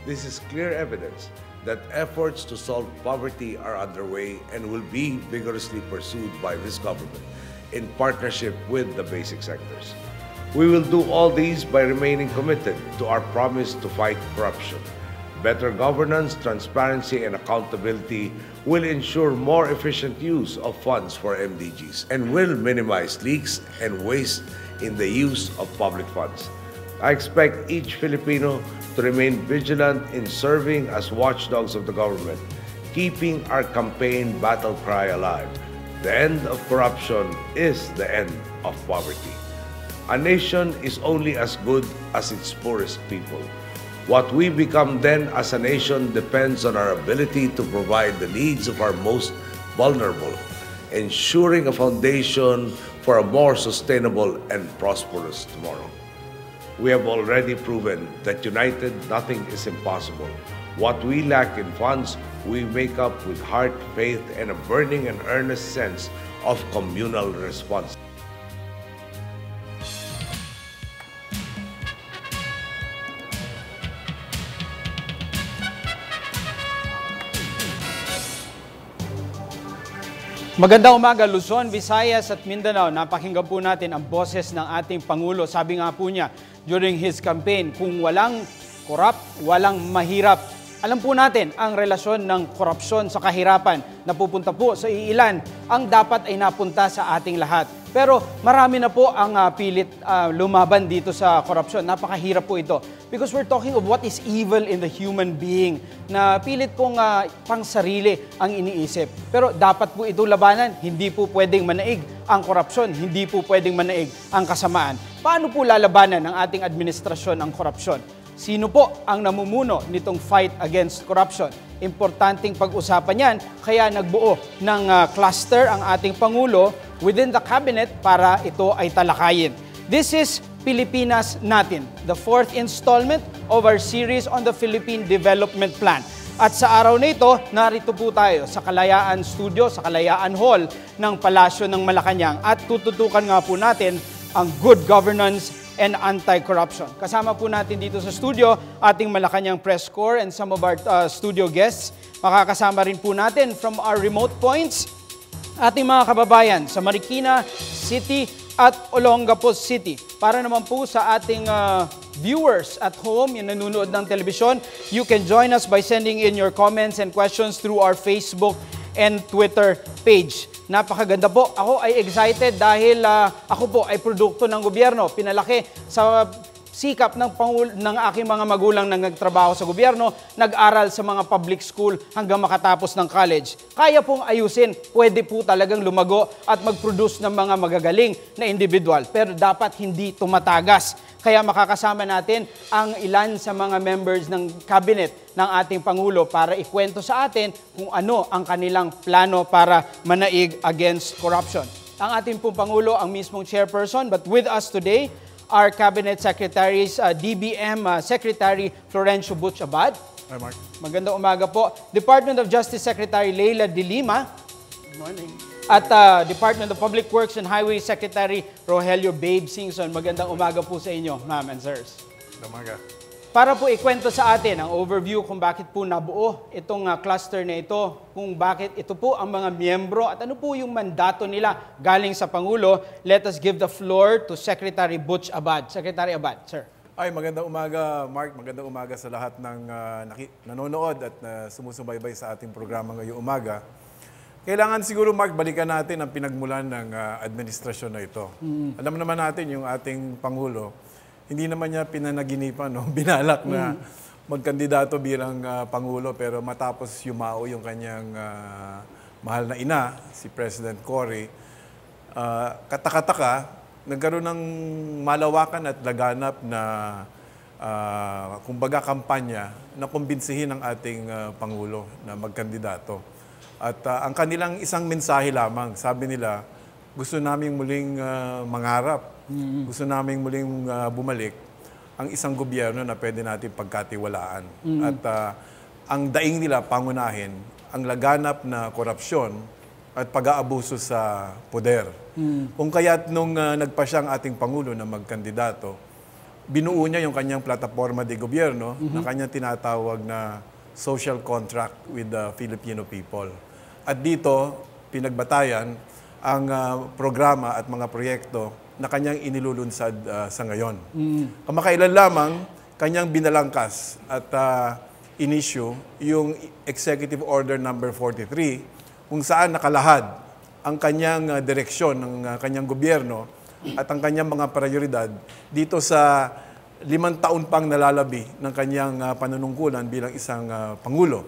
This is clear evidence that efforts to solve poverty are underway and will be vigorously pursued by this government in partnership with the basic sectors. We will do all these by remaining committed to our promise to fight corruption. Better governance, transparency, and accountability will ensure more efficient use of funds for MDGs and will minimize leaks and waste in the use of public funds. I expect each Filipino to remain vigilant in serving as watchdogs of the government, keeping our campaign battle cry alive. The end of corruption is the end of poverty. A nation is only as good as its poorest people. What we become then as a nation depends on our ability to provide the needs of our most vulnerable, ensuring a foundation for a more sustainable and prosperous tomorrow. We have already proven that united, nothing is impossible. What we lack in funds, we make up with heart, faith, and a burning and earnest sense of communal responsibility. Magandang umaga, Luzon, Visayas at Mindanao. Napakinggan po natin ang boses ng ating Pangulo. Sabi nga po niya during his campaign, kung walang korap, walang mahirap. Alam po natin ang relasyon ng korupsyon sa kahirapan na pupunta po sa iilan ang dapat ay napunta sa ating lahat. Pero marami na po ang pilit lumaban dito sa korupsyon. Napakahirap po ito. Because we're talking of what is evil in the human being na pilit pong pangsarili ang iniisip. Pero dapat po ito labanan. Hindi po pwedeng manaig ang korupsyon. Hindi po pwedeng manaig ang kasamaan. Paano po lalabanan ng ating administrasyon ang korupsyon? Sino po ang namumuno nitong fight against corruption? Importanteng pag-usapan yan, kaya nagbuo ng cluster ang ating Pangulo within the cabinet para ito ay talakayin. This is Pilipinas Natin, the fourth installment of our series on the Philippine Development Plan. At sa araw na ito, narito po tayo sa Kalayaan Studio, sa Kalayaan Hall ng Palasyo ng Malacanang at tututukan nga po natin ang good governance and anti-corruption. Kasama po natin dito sa studio ating Malacanang Press Corps and some of our studio guests. Makakasama rin po natin from our remote points ating mga kababayan sa Marikina City at Olongapo City. Para naman po sa ating viewers at home, yung nanonood ng telebisyon, you can join us by sending in your comments and questions through our Facebook and Twitter page. Napakaganda po. Ako ay excited dahil ako po ay produkto ng gobyerno. Pinalaki sa sikap ng aking mga magulang na nagtrabaho sa gobyerno, nag-aral sa mga public school hanggang makatapos ng college. Kaya pong ayusin, pwede po talagang lumago at mag-produce ng mga magagaling na individual. Pero dapat hindi tumatagas. Kaya makakasama natin ang ilan sa mga members ng cabinet ng ating Pangulo para ikwento sa atin kung ano ang kanilang plano para manaig against corruption. Ang ating pong Pangulo, ang mismong chairperson, but with us today, our Cabinet Secretaries, DBM Secretary Florencio Butch Abad. Hi, Mark. Magandang umaga po. Department of Justice Secretary Leila De Lima. Good morning. At Department of Public Works and Highway Secretary Rogelio Babe Singson. Magandang umaga po sa inyo, ma'am and sirs. Magandang umaga. Para po ikwento sa atin ang overview kung bakit po nabuo itong cluster na ito, kung bakit ito po ang mga miyembro at ano po yung mandato nila galing sa Pangulo, let us give the floor to Secretary Butch Abad. Secretary Abad, sir. Ay, magandang umaga, Mark. Magandang umaga sa lahat ng nanonood at sumusubaybay sa ating programa ngayong umaga. Kailangan siguro, Mark, balikan natin ang pinagmulan ng administrasyon na ito. Alam naman natin yung ating Pangulo, hindi naman niya pinanaginipan, no? Binalak na magkandidato bilang Pangulo, pero matapos yumao yung kanyang mahal na ina, si President Cory, katakataka, nagkaroon ng malawakan at laganap na kumbaga kampanya na kumbinsihin ng ating Pangulo na magkandidato. At ang kanilang isang mensahe lamang, sabi nila, gusto naming muling mangarap, gusto naming muling bumalik ang isang gobyerno na pwede natin pagkatiwalaan. At ang daing nila pangunahin ang laganap na korupsyon at pag-aabuso sa poder. Kung kaya't nung nagpa siya ang ating Pangulo na magkandidato, binuo niya yung kanyang plataforma de gobyerno na kanyang tinatawag na social contract with the Filipino people. At dito, pinagbatayan ang programa at mga proyekto na kanyang inilulunsad sa ngayon. Kamakailan lamang, kanyang binalangkas at in-issue yung Executive Order number 43 kung saan nakalahad ang kanyang direksyon ng kanyang gobyerno at ang kanyang mga prioridad dito sa 5 taon pang nalalabi ng kanyang panunungkulan bilang isang Pangulo.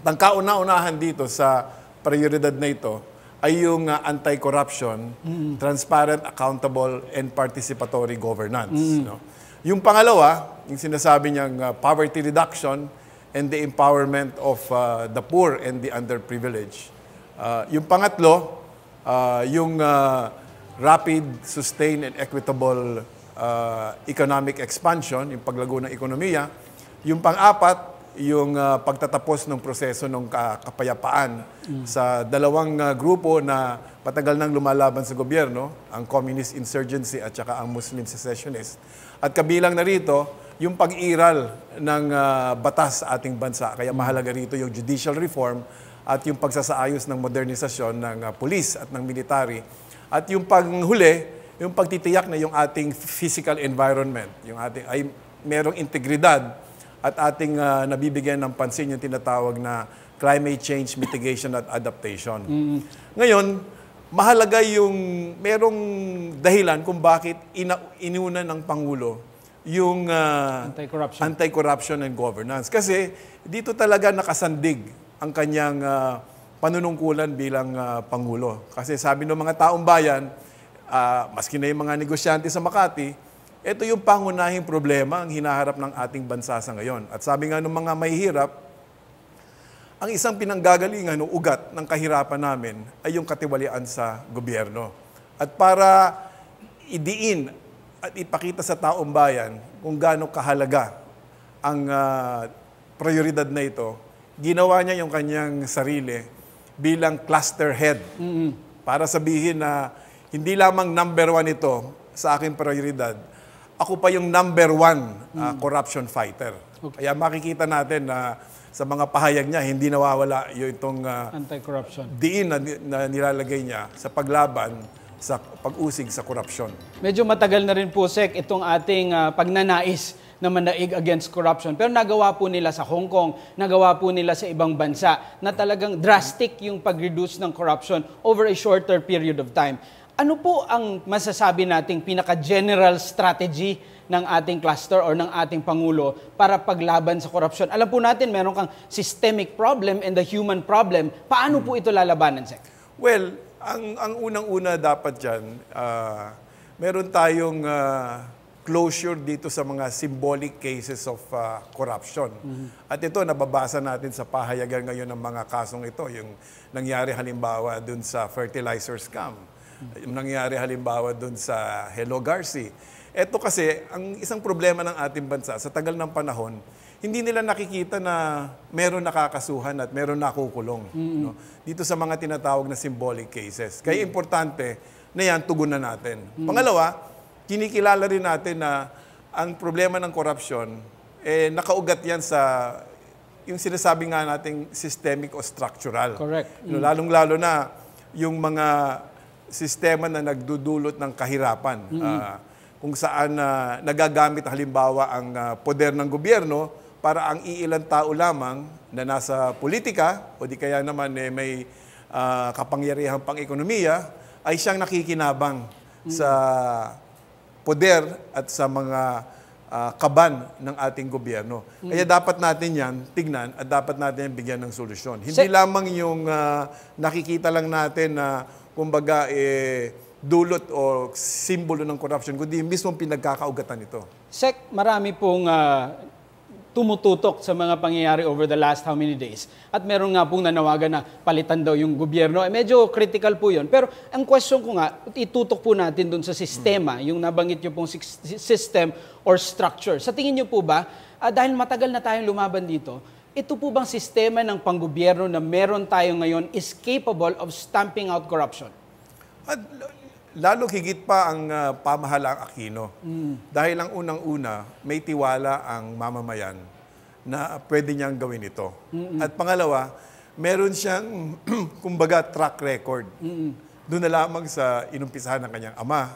At ang kauna-unahan dito sa prioridad na ito ay yung anti-corruption, transparent, accountable, and participatory governance. No? Yung pangalawa, yung sinasabi niyang poverty reduction and the empowerment of the poor and the underprivileged. Yung pangatlo, yung rapid, sustained, and equitable economic expansion, yung paglago ng ekonomiya. Yung pang-apat, yung pagtatapos ng proseso ng kapayapaan sa dalawang grupo na patagal nang lumalaban sa gobyerno, ang Communist Insurgency at saka ang Muslim Secessionist. At kabilang na rito, yung pag-iral ng batas sa ating bansa. Kaya mahalaga rito yung judicial reform at yung pagsasaayos ng modernisasyon ng pulis at ng military. At yung panghuli, yung pagtitiyak na yung ating physical environment, yung ating ay merong integridad at ating nabibigyan ng pansin yung tinatawag na climate change mitigation at adaptation. Ngayon, mahalaga yung merong dahilan kung bakit inuna ng Pangulo yung anti-corruption and governance. Kasi dito talaga nakasandig ang kanyang panunungkulan bilang Pangulo. Kasi sabi ng mga taong bayan, maski na yung mga negosyante sa Makati, ito yung pangunahing problema ang hinaharap ng ating bansa sa ngayon. At sabi nga ng mga mahihirap, ang isang pinanggagalingan o ugat ng kahirapan namin ay yung katiwalian sa gobyerno. At para idiin at ipakita sa taong bayan kung gaano kahalaga ang prioridad na ito, ginawa niya yung kanyang sarili bilang cluster head. Para sabihin na hindi lamang number 1 ito sa aking prioridad, ako pa yung number 1 corruption fighter. Okay. Kaya makikita natin na sa mga pahayag niya, hindi nawawala yung itong anti-corruption diin na nilalagay niya sa paglaban sa pag-usig sa korupsyon. Medyo matagal na rin po, Sec, itong ating pagnanais na manaig against corruption. Pero nagawa po nila sa Hong Kong, nagawa po nila sa ibang bansa na talagang drastic yung pag-reduce ng corruption over a shorter period of time. Ano po ang masasabi nating pinaka-general strategy ng ating cluster or ng ating Pangulo para paglaban sa corruption? Alam po natin, meron kang systemic problem and the human problem. Paano po ito lalabanan, Sec? Well, ang unang-una dapat dyan, meron tayong closure dito sa mga symbolic cases of corruption. At ito, nababasa natin sa pahayagan ngayon ng mga kasong ito, yung nangyari halimbawa dun sa fertilizer scam, yung nangyari halimbawa dun sa Hello Garci. Ito kasi, ang isang problema ng ating bansa, sa tagal ng panahon, hindi nila nakikita na meron nakakasuhan at meron nakukulong. No? Dito sa mga tinatawag na symbolic cases. Kaya importante na yan, tugunan natin. Pangalawa, kinikilala rin natin na ang problema ng korupsyon, nakaugat yan sa yung sinasabi nga nating systemic o structural. Correct. Lalong-lalo na yung mga sistema na nagdudulot ng kahirapan. Kung saan nagagamit halimbawa ang poder ng gobyerno para ang iilang tao lamang na nasa politika o di kaya naman may kapangyarihang pang-ekonomiya ay siyang nakikinabang sa poder at sa mga kaban ng ating gobyerno. Kaya dapat natin yan tignan at dapat natin yan bigyan ng solusyon. Hindi lamang yung nakikita lang natin na kumbaga dulot o simbolo ng corruption, kundi mismong pinagkakaugatan nito. Sec, marami pong tumututok sa mga pangyayari over the last how many days. At meron nga pong nanawagan na palitan daw yung gobyerno. Medyo critical po yun. Pero ang question ko nga, itutok po natin dun sa sistema, yung nabanggit nyo pong system or structure. Sa tingin nyo po ba, dahil matagal na tayong lumaban dito, ito po bang sistema ng panggobyerno na meron tayo ngayon is capable of stamping out corruption? At lalo higit pa ang pamahalaang Aquino. Dahil ang unang-una, may tiwala ang mamamayan na pwede niyang gawin ito. At pangalawa, meron siyang, kumbaga, track record. Doon na lamang sa inumpisahan ng kanyang ama,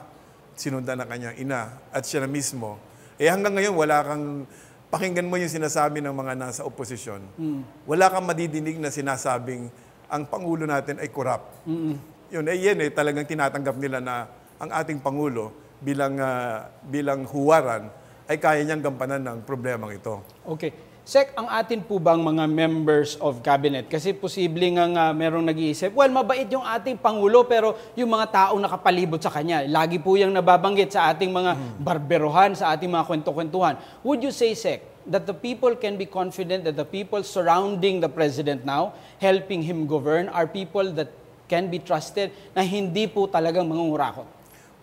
sinundan ng kanyang ina, at siya na mismo. Hanggang ngayon, wala kang, pakinggan mo yung sinasabi ng mga nasa oposisyon, wala kang madidinig na sinasabing ang Pangulo natin ay corrupt. Yun, talagang tinatanggap nila na ang ating Pangulo bilang huwaran ay kaya niyang gampanan ng problemang ito. Okay. Sec, ang atin po bang mga members of cabinet? Kasi posible nga merong nag-iisip, well, mabait yung ating Pangulo pero yung mga taong nakapalibot sa kanya, lagi po yung nababanggit sa ating mga barberohan, sa ating mga kwento-kwentuhan. Would you say, Sec, that the people can be confident that the people surrounding the President now, helping him govern, are people that can be trusted na hindi po talagang mangungurakot?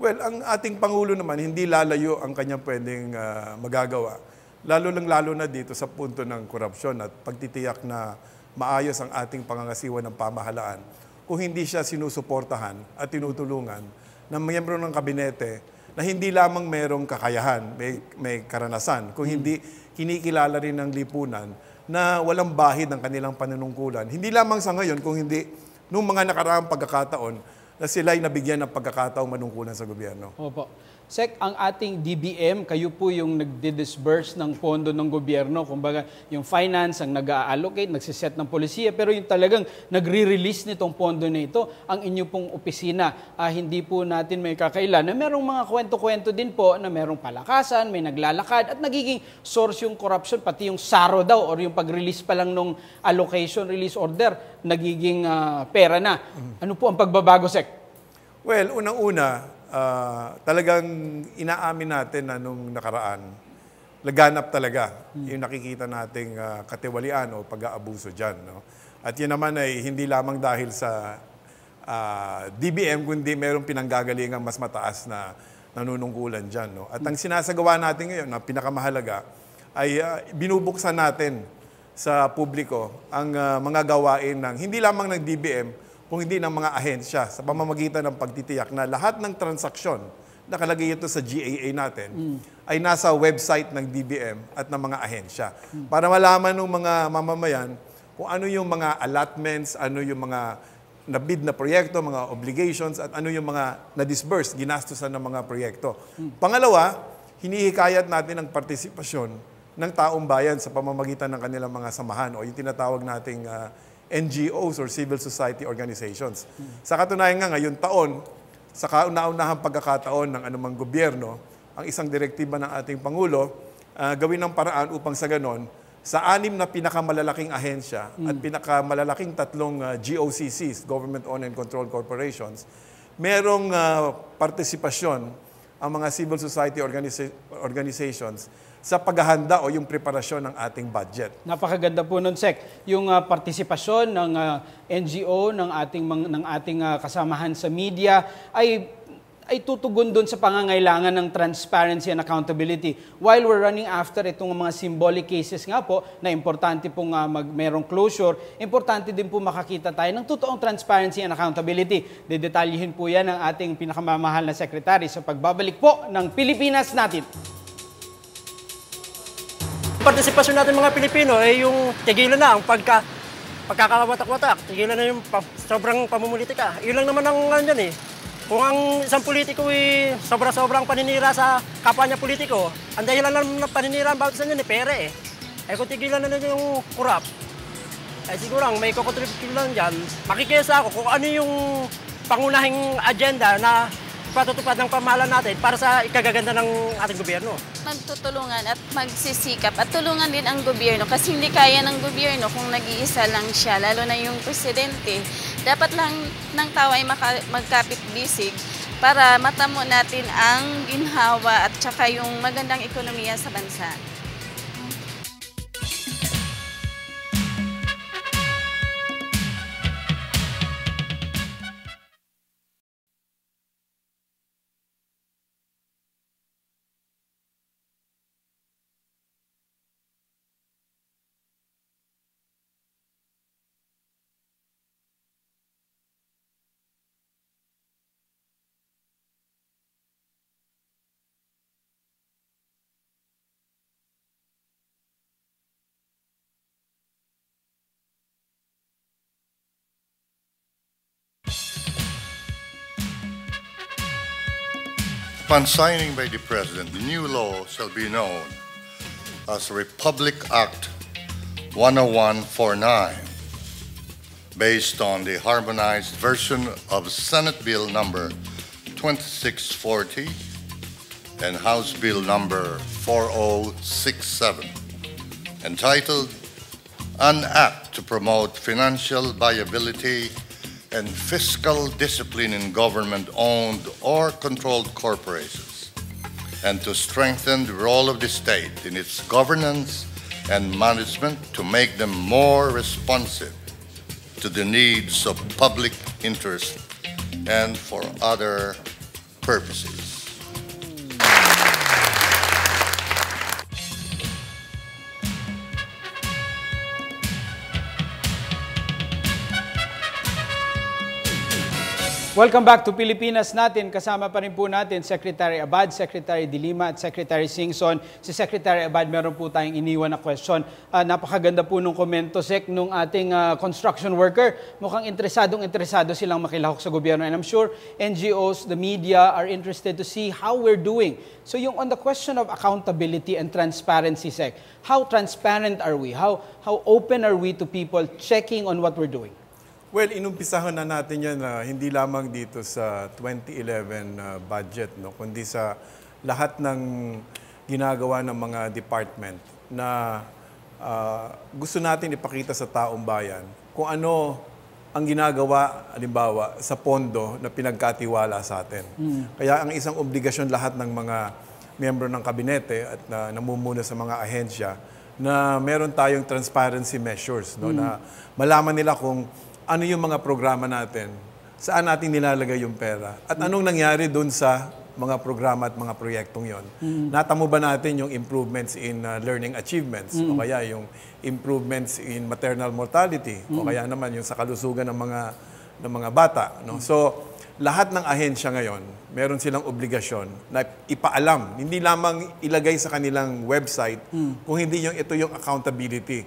Well, ang ating Pangulo naman, hindi lalayo ang kanyang pwedeng magagawa. Lalo na dito sa punto ng korupsyon at pagtitiyak na maayos ang ating pangangasiwa ng pamahalaan. Kung hindi siya sinusuportahan at tinutulungan ng miyembro ng kabinete na hindi lamang merong kakayahan, may karanasan, kung hindi kinikilala rin ng lipunan na walang bahid ng kanilang panunungkulan. Hindi lamang sa ngayon, kung hindi noong mga nakaraang pagkakataon na sila'y nabigyan ng pagkakataong manungkulan sa gobyerno. Opo. Sec, ang ating DBM, kayo po yung nagdi-disburse ng pondo ng gobyerno. Kumbaga, yung finance ang nag-allocate, nagsiset ng polisiya, pero yung talagang nagre-release nitong pondo na ito, ang inyo pong opisina. Hindi po natin may kakailan na merong mga kwento-kwento din po na merong palakasan, may naglalakad, at nagiging source yung corruption, pati yung SARO daw, or yung pag-release pa lang nung allocation release order, nagiging pera na. Ano po ang pagbabago, Sec? Well, unang-una, talagang inaamin natin na nung nakaraan, laganap talaga yung nakikita nating katiwalian o pag-aabuso dyan. No? At yun naman ay hindi lamang dahil sa DBM, kundi mayroong pinanggagalingang mas mataas na nanunungkulan dyan. No? At ang sinasagawa natin ngayon, na pinakamahalaga, ay binubuksan natin sa publiko ang mga gawain ng hindi lamang ng DBM, kung hindi ng mga ahensya sa pamamagitan ng pagtitiyak na lahat ng transaksyon, nakalagay ito sa GAA natin, ay nasa website ng DBM at ng mga ahensya. Para malaman ng mga mamamayan kung ano yung mga allotments, ano yung mga nabid na proyekto, mga obligations, at ano yung mga na-disburse, ginastusan ng mga proyekto. Pangalawa, hinihikayat natin ang partisipasyon ng taong bayan sa pamamagitan ng kanilang mga samahan o yung tinatawag nating NGOs or civil society organizations. Sa katunayan nga ngayon taon, sa kauna-unahang pagkakataon ng anumang gobyerno, ang isang direktiba ng ating Pangulo, gawin ng paraan upang sa ganon, sa 6 na pinakamalalaking ahensya at pinakamalalaking 3 GOCCs, Government-Owned and Controlled Corporations, merong partisipasyon ang mga civil society organizations sa paghahanda o yung preparasyon ng ating budget. Napakaganda po nun, Sec. Yung partisipasyon ng NGO, ng ating kasamahan sa media ay tutugon doon sa pangangailangan ng transparency and accountability. While we're running after itong mga symbolic cases nga po, na importante pong merong closure, importante din po makakita tayo ng totoong transparency and accountability. Dedetalyihin po yan ng ating pinakamamahal na sekretary sa pagbabalik po ng Pilipinas natin. Partisipasyon natin mga Pilipino ay yung tigilan na ang pagkakawatak-watak, tigilan na yung sobrang pamumulitika. Yun lang naman ang andyan eh. Kung ang isang politiko ay sobra-sobrang paninira sa kapwa niya politiko, ang dahilan lang ng paninira ang bawat isa niya ni pere eh. Ay kung tigilan na nila yung corrupt, ay siguro may kukontribute lang dyan. Makikisa ako kung ano yung pangunahing agenda na patutupad ng pamahalaan natin para sa ikagaganda ng ating gobyerno. Magtutulungan at magsisikap at tulungan din ang gobyerno kasi hindi kaya ng gobyerno kung nag-iisa lang siya, lalo na yung presidente. Dapat lang ng tao ay magkapit-bisig para matamo natin ang ginhawa at saka yung magandang ekonomiya sa bansa. Upon signing by the President, the new law shall be known as Republic Act 10149, based on the harmonized version of Senate Bill number 2640 and House Bill number 4067, entitled An Act to Promote Financial Viability and Fiscal Discipline in Government-Owned or Controlled Corporations, and to strengthen the role of the state in its governance and management to make them more responsive to the needs of public interest and for other purposes. Welcome back to Pilipinas Natin. Kasama pa rin po natin Secretary Abad, Secretary De Lima at Secretary Singson. Si Secretary Abad, meron po tayong iniwan na question. Napakaganda po nung komento, Sec, nung ating construction worker. Mukhang interesado silang makilahok sa gobyerno. And I'm sure NGOs, the media are interested to see how we're doing. So yung on the question of accountability and transparency, Sec, how transparent are we? How open are we to people checking on what we're doing? Well, inumpisahan na natin yan hindi lamang dito sa 2011 budget, no, kundi sa lahat ng ginagawa ng mga department na gusto natin ipakita sa taong bayan kung ano ang ginagawa, halimbawa, sa pondo na pinagkatiwala sa atin. Kaya ang isang obligasyon lahat ng mga miyembro ng kabinete at namumuno sa mga ahensya na meron tayong transparency measures, no, na malaman nila kung ano yung mga programa natin, saan natin nilalagay yung pera, at anong nangyari doon sa mga programa at mga proyektong yon. Natamo ba natin yung improvements in learning achievements, o kaya yung improvements in maternal mortality, o kaya naman yung sa kalusugan ng mga bata. No? So, lahat ng ahensya ngayon, meron silang obligasyon na ipaalam, hindi lamang ilagay sa kanilang website, kung hindi ito yung accountability,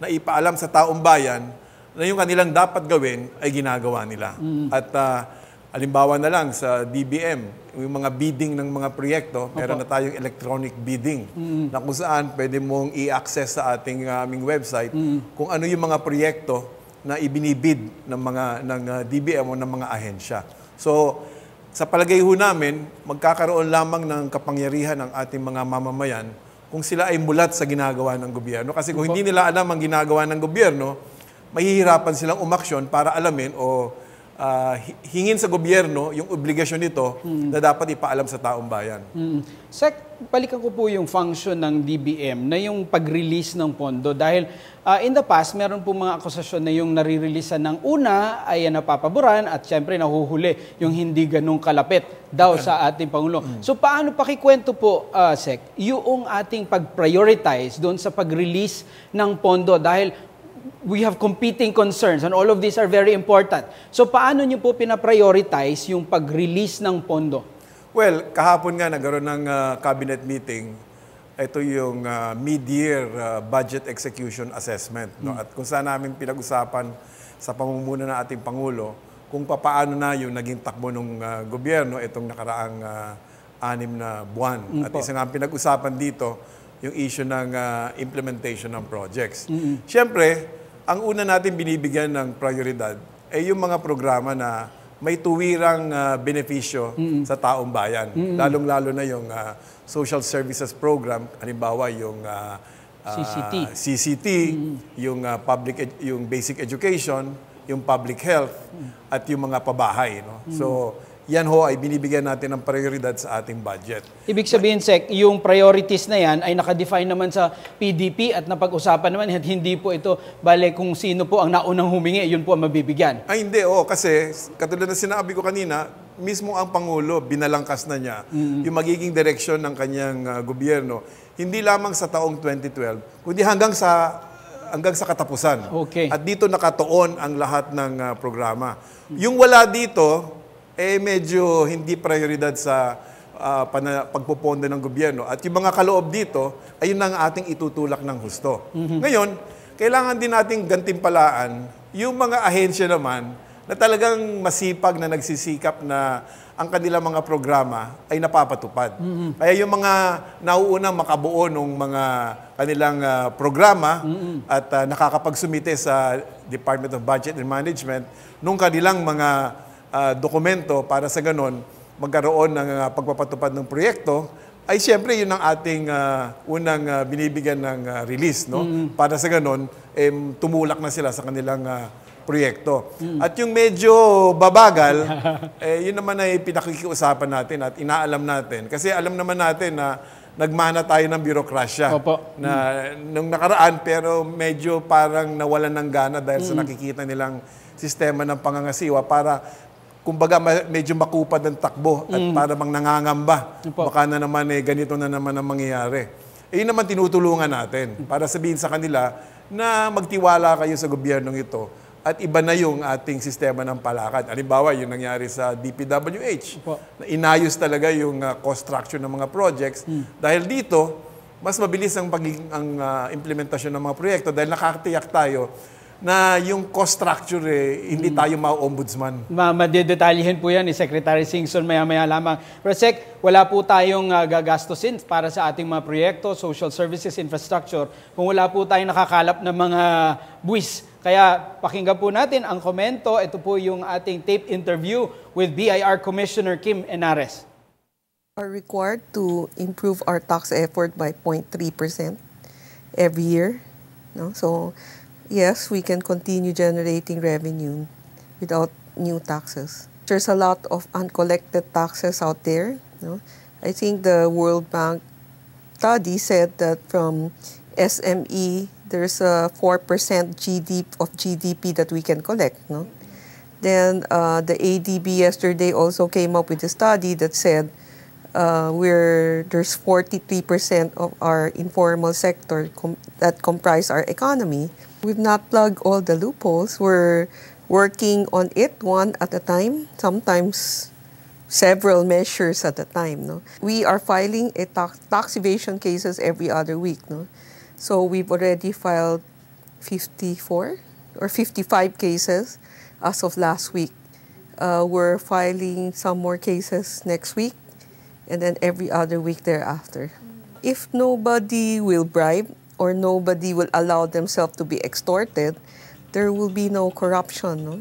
na ipaalam sa taong bayan na yung kanilang dapat gawin ay ginagawa nila. At halimbawa na lang sa DBM, yung mga bidding ng mga proyekto, meron na tayong electronic bidding na kung saan pwede mong i-access sa ating aming website kung ano yung mga proyekto na ibinibid ng DBM o ng mga ahensya. So, sa palagay ho namin, magkakaroon lamang ng kapangyarihan ng ating mga mamamayan kung sila ay mulat sa ginagawa ng gobyerno. Kasi kung hindi nila alam ang ginagawa ng gobyerno, mahihirapan silang umaksyon para alamin o hingin sa gobyerno yung obligasyon nito na dapat ipaalam sa taong bayan. Sec, balikan ko po yung function ng DBM na yung pag-release ng pondo dahil in the past, meron po mga akusasyon na yung nare-releasean ng una ay napapaboran at syempre nahuhuli yung hindi ganong kalapit daw sa ating Pangulo. So paano pakikwento po, Sec, yung ating pag-prioritize doon sa pag-release ng pondo dahil we have competing concerns and all of these are very important. So paano niyo po pina-prioritize yung pag-release ng pondo? Well, kahapon nga nagkaroon ng cabinet meeting. Ito yung mid-year budget execution assessment. No? At kung saan namin pinag-usapan sa pamumuno ng ating Pangulo kung paano na yung naging takbo ng gobyerno itong nakaraang 6 na buwan. At isa nga pinag-usapan dito yung issue ng implementation ng projects. Siyempre, ang una natin binibigyan ng prioridad ay yung mga programa na may tuwirang benepisyo sa taong bayan. Lalong-lalo na yung social services program, halimbawa yung CCT, yung yung basic education, yung public health, at yung mga pabahay. No? So, yan ho ay binibigyan natin ng prioridad sa ating budget. Ibig sabihin, Sec, yung priorities na yan ay nakadefine naman sa PDP at napag-usapan naman at hindi po ito bale kung sino po ang naunang humingi, yun po ang mabibigyan. Ay hindi, kasi katulad na sinabi ko kanina, mismo ang Pangulo, binalangkas na niya yung magiging direksyon ng kanyang gobyerno, hindi lamang sa taong 2012, kundi hanggang sa katapusan. Okay. At dito nakatuon ang lahat ng programa. Yung wala dito, medyo hindi prioridad sa pagpupondo ng gobyerno. At yung mga kaloob dito, ayun ang ating itutulak ng husto. Ngayon, kailangan din nating gantimpalaan yung mga ahensya naman na talagang masipag na nagsisikap na ang kanilang mga programa ay napapatupad. Kaya yung mga nauunang makabuo ng mga kanilang programa at nakakapagsumite sa Department of Budget and Management nung kanilang mga dokumento para sa ganon magkaroon ng pagpapatupad ng proyekto, ay siyempre yun ang ating unang binibigyan ng release, no? Para sa ganon, tumulak na sila sa kanilang proyekto. At yung medyo babagal, yun naman ay pinakikiusapan natin at inaalam natin. Kasi alam naman natin na nagmana tayo ng birokrasya na nung nakaraan, pero medyo parang nawalan ng gana dahil sa nakikita nilang sistema ng pangangasiwa para kumbaga medyo makupad ang takbo at para bang nangangamba. Baka na naman ganito na naman ang mangyayari. Yun naman tinutulungan natin para sabihin sa kanila na magtiwala kayo sa gobyernong ito at iba na yung ating sistema ng palakad. Halimbawa, yung nangyari sa DPWH. Na inayos talaga yung cost structure ng mga projects. Dahil dito, mas mabilis ang implementasyon ng mga proyekto dahil nakakatiyak tayo na yung cost structure hindi tayo ma-ombudsman. Madedetalyihin po yan ni Secretary Singson maya-maya lamang. Pero Sec, wala po tayong gagastusin para sa ating mga proyekto, social services, infrastructure, kung wala po tayong nakakalap ng mga buwis. Kaya pakinggan po natin ang komento. Ito po yung ating tape interview with BIR Commissioner Kim Henares. Are required to improve our tax effort by 0.3% every year. No? So, yes, we can continue generating revenue without new taxes. There's a lot of uncollected taxes out there. No? I think the World Bank study said that from SME, there's a 4% of GDP that we can collect. No? Then the ADB yesterday also came up with a study that said where there's 43% of our informal sector that comprise our economy. We've not plugged all the loopholes. We're working on it one at a time, sometimes several measures at a time. No? We are filing a tax evasion cases every other week. No? So we've already filed 54 or 55 cases as of last week. We're filing some more cases next week and then every other week thereafter. If nobody will bribe or nobody will allow themselves to be extorted, there will be no corruption. No?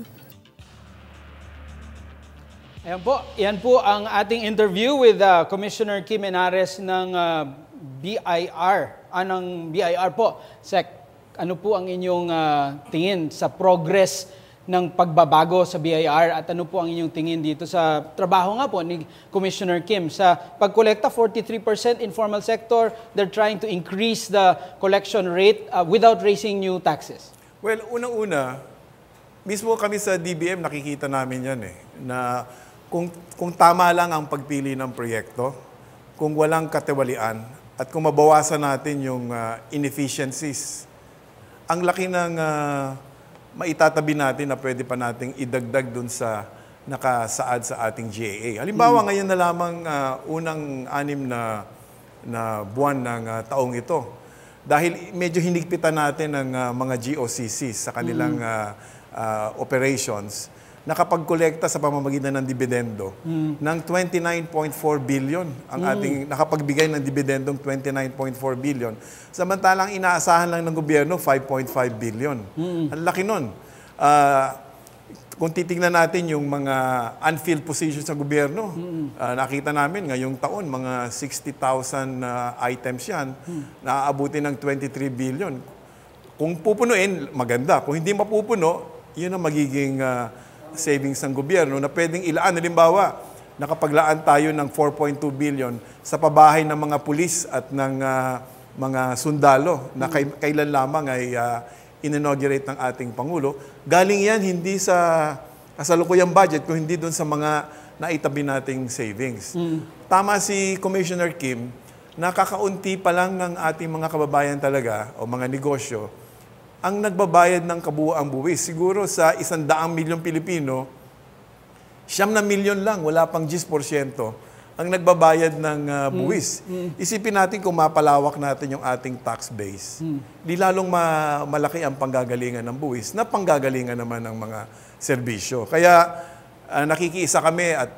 Yan po ang ating interview with Commissioner Kim Henares ng BIR. Anong BIR po? Sec, ano po ang inyong tingin sa progress ng pagbabago sa BIR at ano po ang inyong tingin dito sa trabaho nga po ni Commissioner Kim sa pagkolekta? 43% informal sector, they're trying to increase the collection rate without raising new taxes. Well, unang-una, mismo kami sa DBM nakikita namin yan na kung tama lang ang pagpili ng proyekto, kung walang katiwalian, at kung mabawasan natin yung inefficiencies, ang laki ng maitatabi natin na pwede pa nating idagdag dun sa nakasaad sa ating GAA. Halimbawa, ngayon na lamang unang 6 na buwan ng taong ito. Dahil medyo hinigpitan natin ng mga GOCCs sa kanilang operations, nakapagkolekta sa pamamagitan ng dibidendo ng 29.4 billion ang ating nakapagbigay ng dibidendong 29.4 billion. Samantalang inaasahan lang ng gobyerno 5.5 billion. Ang laki nun. Kung titingnan natin yung mga unfilled positions sa gobyerno, nakita namin ngayong taon mga 60,000 items yan, naaabutin ng 23 billion. Kung pupunuin, maganda. Kung hindi mapupuno, yun ang magiging savings ng gobyerno na pwedeng ilaan. Halimbawa, nakapaglaan tayo ng 4.2 billion sa pabahay ng mga pulis at ng mga sundalo na kailan lamang ay in-inaugurate ng ating Pangulo. Galing yan hindi sa kasalukuyang budget, kung hindi doon sa mga naitabi nating savings. Tama si Commissioner Kim, nakakaunti pa lang ng ating mga kababayan talaga o mga negosyo ang nagbabayad ng kabuuang buwis. Siguro sa 100 milyong Pilipino, 9 milyon lang, wala pang 10% ang nagbabayad ng buwis. Isipin natin kung mapalawak natin yung ating tax base, di lalong malaki ang panggagalingan ng buwis na panggagalingan naman ng mga serbisyo. Kaya nakikiisa kami at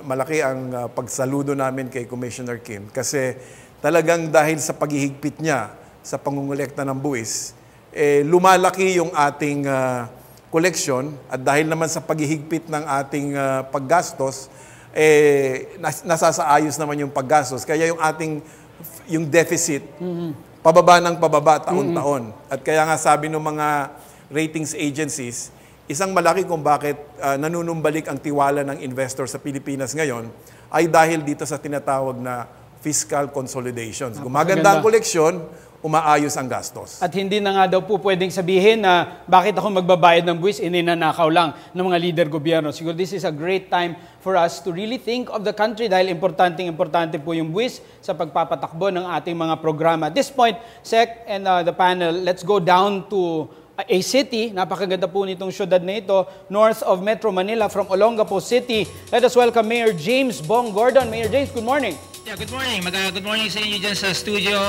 malaki ang pagsaludo namin kay Commissioner Kim kasi talagang dahil sa paghihigpit niya sa pangungulekta ng buwis, lumalaki yung ating koleksyon at dahil naman sa paghihigpit ng ating paggastos, nasasaayos naman yung paggastos. Kaya yung ating yung deficit, pababa ng pababa taon-taon. At kaya nga sabi ng mga ratings agencies, isang malaki kung bakit nanunumbalik ang tiwala ng investor sa Pilipinas ngayon ay dahil dito sa tinatawag na fiscal consolidations. Gumaganda ang koleksyon, umaayos ang gastos. At hindi na nga daw po pwedeng sabihin na bakit ako magbabayad ng buwis, ininanakaw lang ng mga leader gobyerno. Siguro this is a great time for us to really think of the country dahil importante po yung buwis sa pagpapatakbo ng ating mga programa. At this point, Sec and the panel, let's go down to a city. Napakaganda po nitong syudad na ito, north of Metro Manila from Olongapo City. Let us welcome Mayor James Bong Gordon. Mayor James, good morning. Yeah, good morning. Good morning sa inyo dyan sa studio,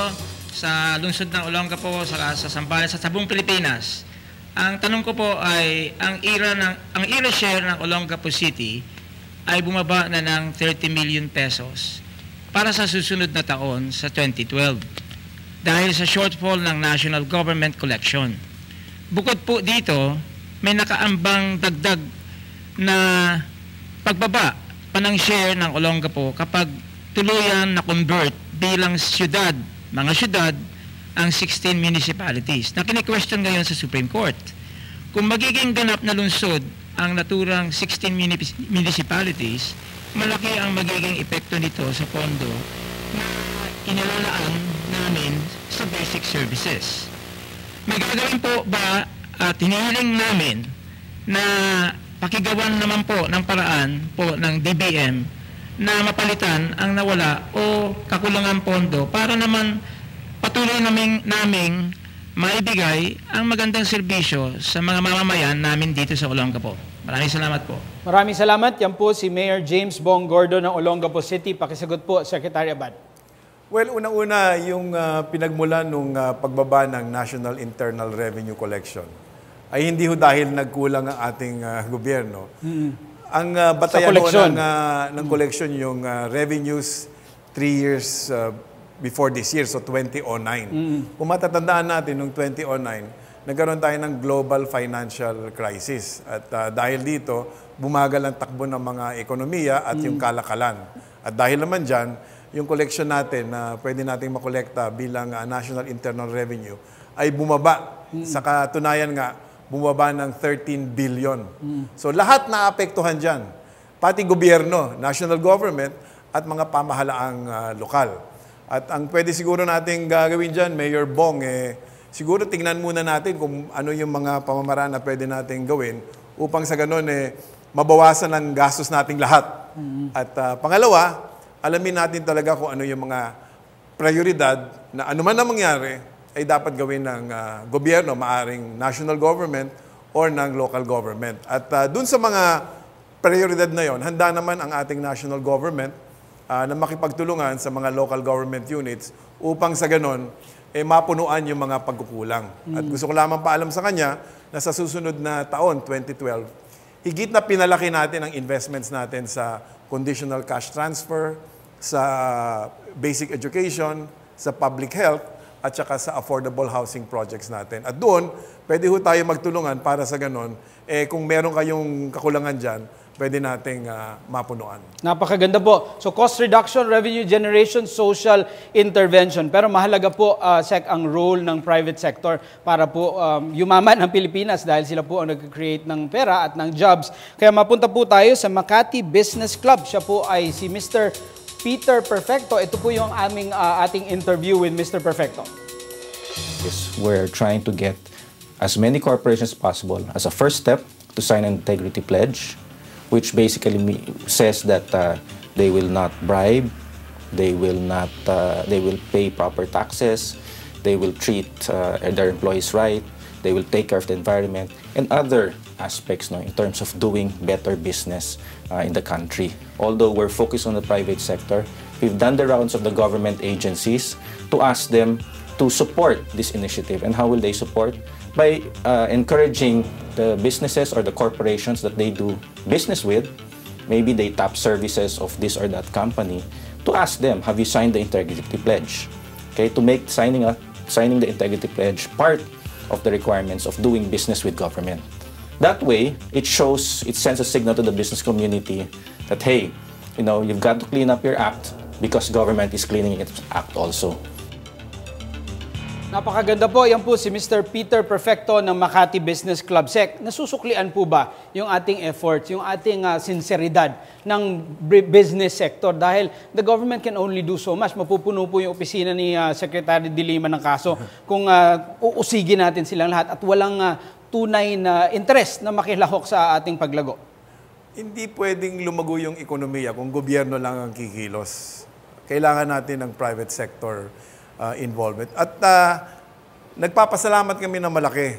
sa lungsod ng Olongapo, sa Zambales, sa buong Pilipinas. Ang tanong ko po ay, ang era share ng Olongapo City ay bumaba na ng 30 million pesos para sa susunod na taon sa 2012 dahil sa shortfall ng national government collection. Bukod po dito, may nakaambang dagdag na pagbaba pa ng share ng Olongapo kapag tuluyan na convert bilang mga syudad, ang 16 municipalities na kini-question ngayon sa Supreme Court. Kung magiging ganap na lungsod ang naturang 16 municipalities, malaki ang magiging epekto nito sa pondo na inilalaan namin sa basic services. May gagawin po ba at hinihiling namin na pakigawan naman po ng paraan po ng DBM na mapalitan ang nawala o kakulangan pondo para naman patuloy naming maibigay ang magandang serbisyo sa mga mamamayan namin dito sa Olongapo. Maraming salamat po. Maraming salamat. Yan po si Mayor James Bong Gordon ng Olongapo City. Pakisagot po, Secretary Abad. Well, unang-una, yung pinagmulan ng pagbaba ng National Internal Revenue Collection ay hindi ho dahil nagkulang ang ating gobyerno. Ang batayan ng collection yung revenues 3 years before this year, so 2009. Kung matatandaan natin, noong 2009, nagkaroon tayo ng global financial crisis. At dahil dito, bumagal ang takbo ng mga ekonomiya at yung kalakalan. At dahil naman dyan, yung collection natin na pwede nating makolekta bilang National Internal Revenue ay bumaba. Sa katunayan nga, bumaba ng 13 billion. So lahat na apektuhan dyan, pati gobyerno, national government, at mga pamahalaang lokal. At ang pwede siguro nating gagawin dyan, Mayor Bong, siguro tingnan muna natin kung ano yung mga pamamaraan na pwede nating gawin upang sa ganun mabawasan ang gastos nating lahat. At pangalawa, alamin natin talaga kung ano yung mga prioridad na anuman na mangyari, ay dapat gawin ng gobyerno, maaring national government or ng local government. At dun sa mga prioridad na yon, handa naman ang ating national government na makipagtulungan sa mga local government units upang sa ganon, mapunuan yung mga pagkukulang. At gusto ko lamang paalam sa kanya na sa susunod na taon, 2012, higit na pinalaki natin ang investments natin sa conditional cash transfer, sa basic education, sa public health, at saka sa affordable housing projects natin. At doon, pwede ho tayo magtulungan para sa ganon, kung meron kayong kakulangan dyan, pwede nating mapunuan. Napakaganda po. So cost reduction, revenue generation, social intervention. Pero mahalaga po, Sec, ang role ng private sector para po yumaman ang Pilipinas dahil sila po ang nag-create ng pera at ng jobs. Kaya mapunta po tayo sa Makati Business Club. Siya po ay si Mr. Peter Perfecto. Ito po yung ating interview with Mr. Perfecto. Yes, we're trying to get as many corporations as possible as a first step to sign an integrity pledge, which basically says that they will not bribe, they will pay proper taxes, they will treat their employees right, they will take care of the environment, and other aspects, no, in terms of doing better business in the country. Although we're focused on the private sector, we've done the rounds of the government agencies to ask them to support this initiative. And how will they support? By encouraging the businesses or the corporations that they do business with, maybe they tap services of this or that company, to ask them, have you signed the Integrity Pledge? Okay, to make signing the Integrity Pledge part of the requirements of doing business with government. That way, it sends a signal to the business community that, hey, you know, you've got to clean up your act because government is cleaning its act also. Napakaganda po. Yan po si Mr. Peter Perfecto ng Makati Business Club. Sec, nasusuklian po ba yung ating efforts, yung ating sinseridad ng business sector? Dahil the government can only do so much. Mapupuno po yung opisina ni Secretary De Lima ng kaso kung uusigin natin silang lahat at walang tunay na interest na makilahok sa ating paglago. Hindi pwedeng lumago yung ekonomiya kung gobyerno lang ang kikilos. Kailangan natin ng private sector involvement. At nagpapasalamat kami na malaki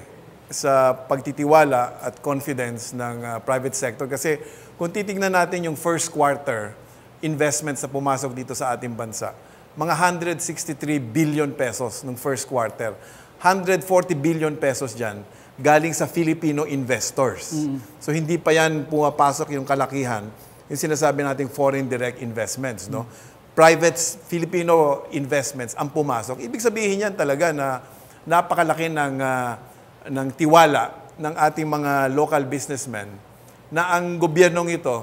sa pagtitiwala at confidence ng private sector kasi kung titignan natin yung first quarter investments na pumasok dito sa ating bansa, mga 163 billion pesos nung first quarter. 140 billion pesos dyan galing sa Filipino investors. So hindi pa yan pumapasok yung kalakihan, yung sinasabi nating foreign direct investments, no? Private Filipino investments ang pumasok. Ibig sabihin yan talaga na napakalaki ng tiwala ng ating mga local businessmen na ang gobyernong ito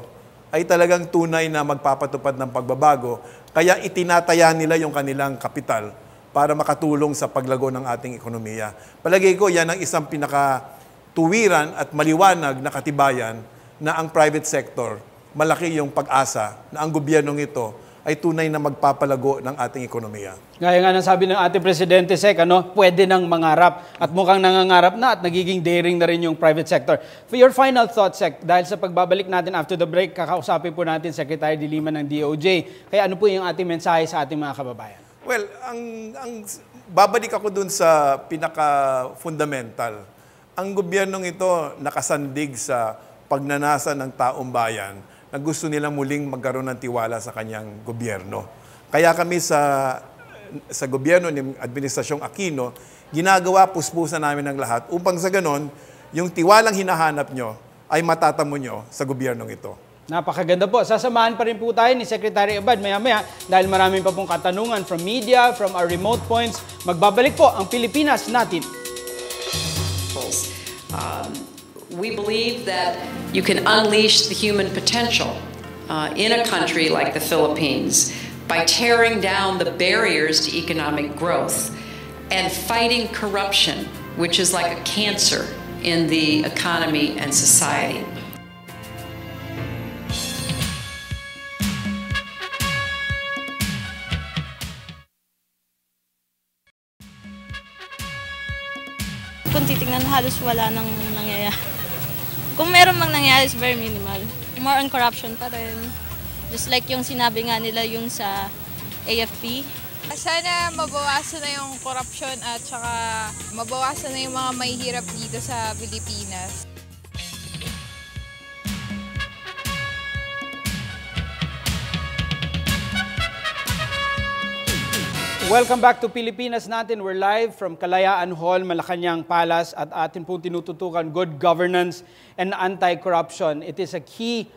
ay talagang tunay na magpapatupad ng pagbabago. Kaya itinataya nila yung kanilang kapital para makatulong sa paglago ng ating ekonomiya. Palagay ko, yan ang isang pinakatuwiran at maliwanag na katibayan na ang private sector, malaki yung pag-asa na ang gobyernong ito ay tunay na magpapalago ng ating ekonomiya. Gaya nga ng sabi ng ating Presidente, Sec, pwede nang mangarap. At mukhang nangangarap na at nagiging daring na rin yung private sector. For your final thoughts, Sec, dahil sa pagbabalik natin after the break, kakausapin po natin Secretary De Lima ng DOJ. Kaya ano po yung ating mensahe sa ating mga kababayan? Well, babalik ako dun sa pinaka-fundamental. Ang gobyernong ito nakasandig sa pagnanasa ng taong bayan na gusto nilang muling magkaroon ng tiwala sa kanyang gobyerno. Kaya kami sa gobyerno ni Administrasyong Aquino, ginagawa puspusan namin ng lahat upang sa ganon, yung tiwalang hinahanap nyo ay matatamo nyo sa gobyernong ito. Napakaganda po. Sasamahan pa rin po tayo ni Secretary Abad maya-maya dahil maraming pa pong katanungan from media, from our remote points. Magbabalik po ang Pilipinas natin. We believe that you can unleash the human potential in a country like the Philippines by tearing down the barriers to economic growth and fighting corruption, which is like a cancer in the economy and society. Kung titignan, halos wala nang nangyayari. Kung meron mang nangyayari, is very minimal. More on corruption pa rin. Just like yung sinabi nga nila yung sa AFP. Sana mabawasan na yung corruption at saka mabawasan na yung mga mahihirap dito sa Pilipinas. Welcome back to Pilipinas natin. We're live from Kalayaan Hall, Malacanang Palace at atin pong tinututukan good governance and anti-corruption. It is a key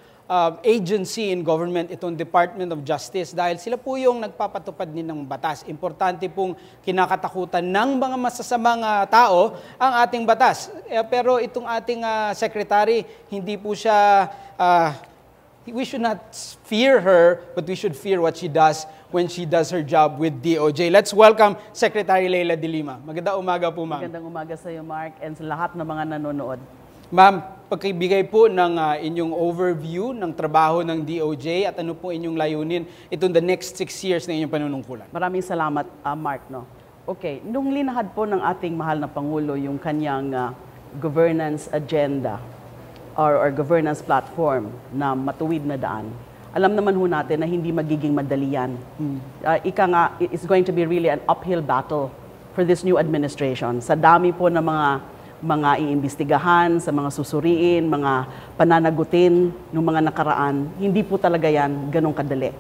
agency in government, itong Department of Justice dahil sila po yung nagpapatupad din ng batas. Importante pong kinakatakutan ng mga masasamang tao ang ating batas. Pero itong ating secretary, hindi po siya, we should not fear her, but we should fear what she does when she does her job with DOJ. Let's welcome Secretary Leila De Lima. Magandang umaga po, ma'am. Magandang umaga sa iyo, Mark, and sa lahat ng mga nanonood. Ma'am, pagkibigay po ng inyong overview ng trabaho ng DOJ at ano po inyong layunin itong the next 6 years na inyong panunungkulan. Maraming salamat, Mark. No? Okay, nung linahad po ng ating mahal na Pangulo yung kanyang governance agenda or governance platform na matuwid na daan, alam naman ho natin na hindi magiging madali yan. Ika nga, it's going to be really an uphill battle for this new administration. Sa dami po ng mga mga iimbestigahan, sa mga susuriin, mga pananagutin ng mga nakaraan, hindi po talaga yan ganong kadali.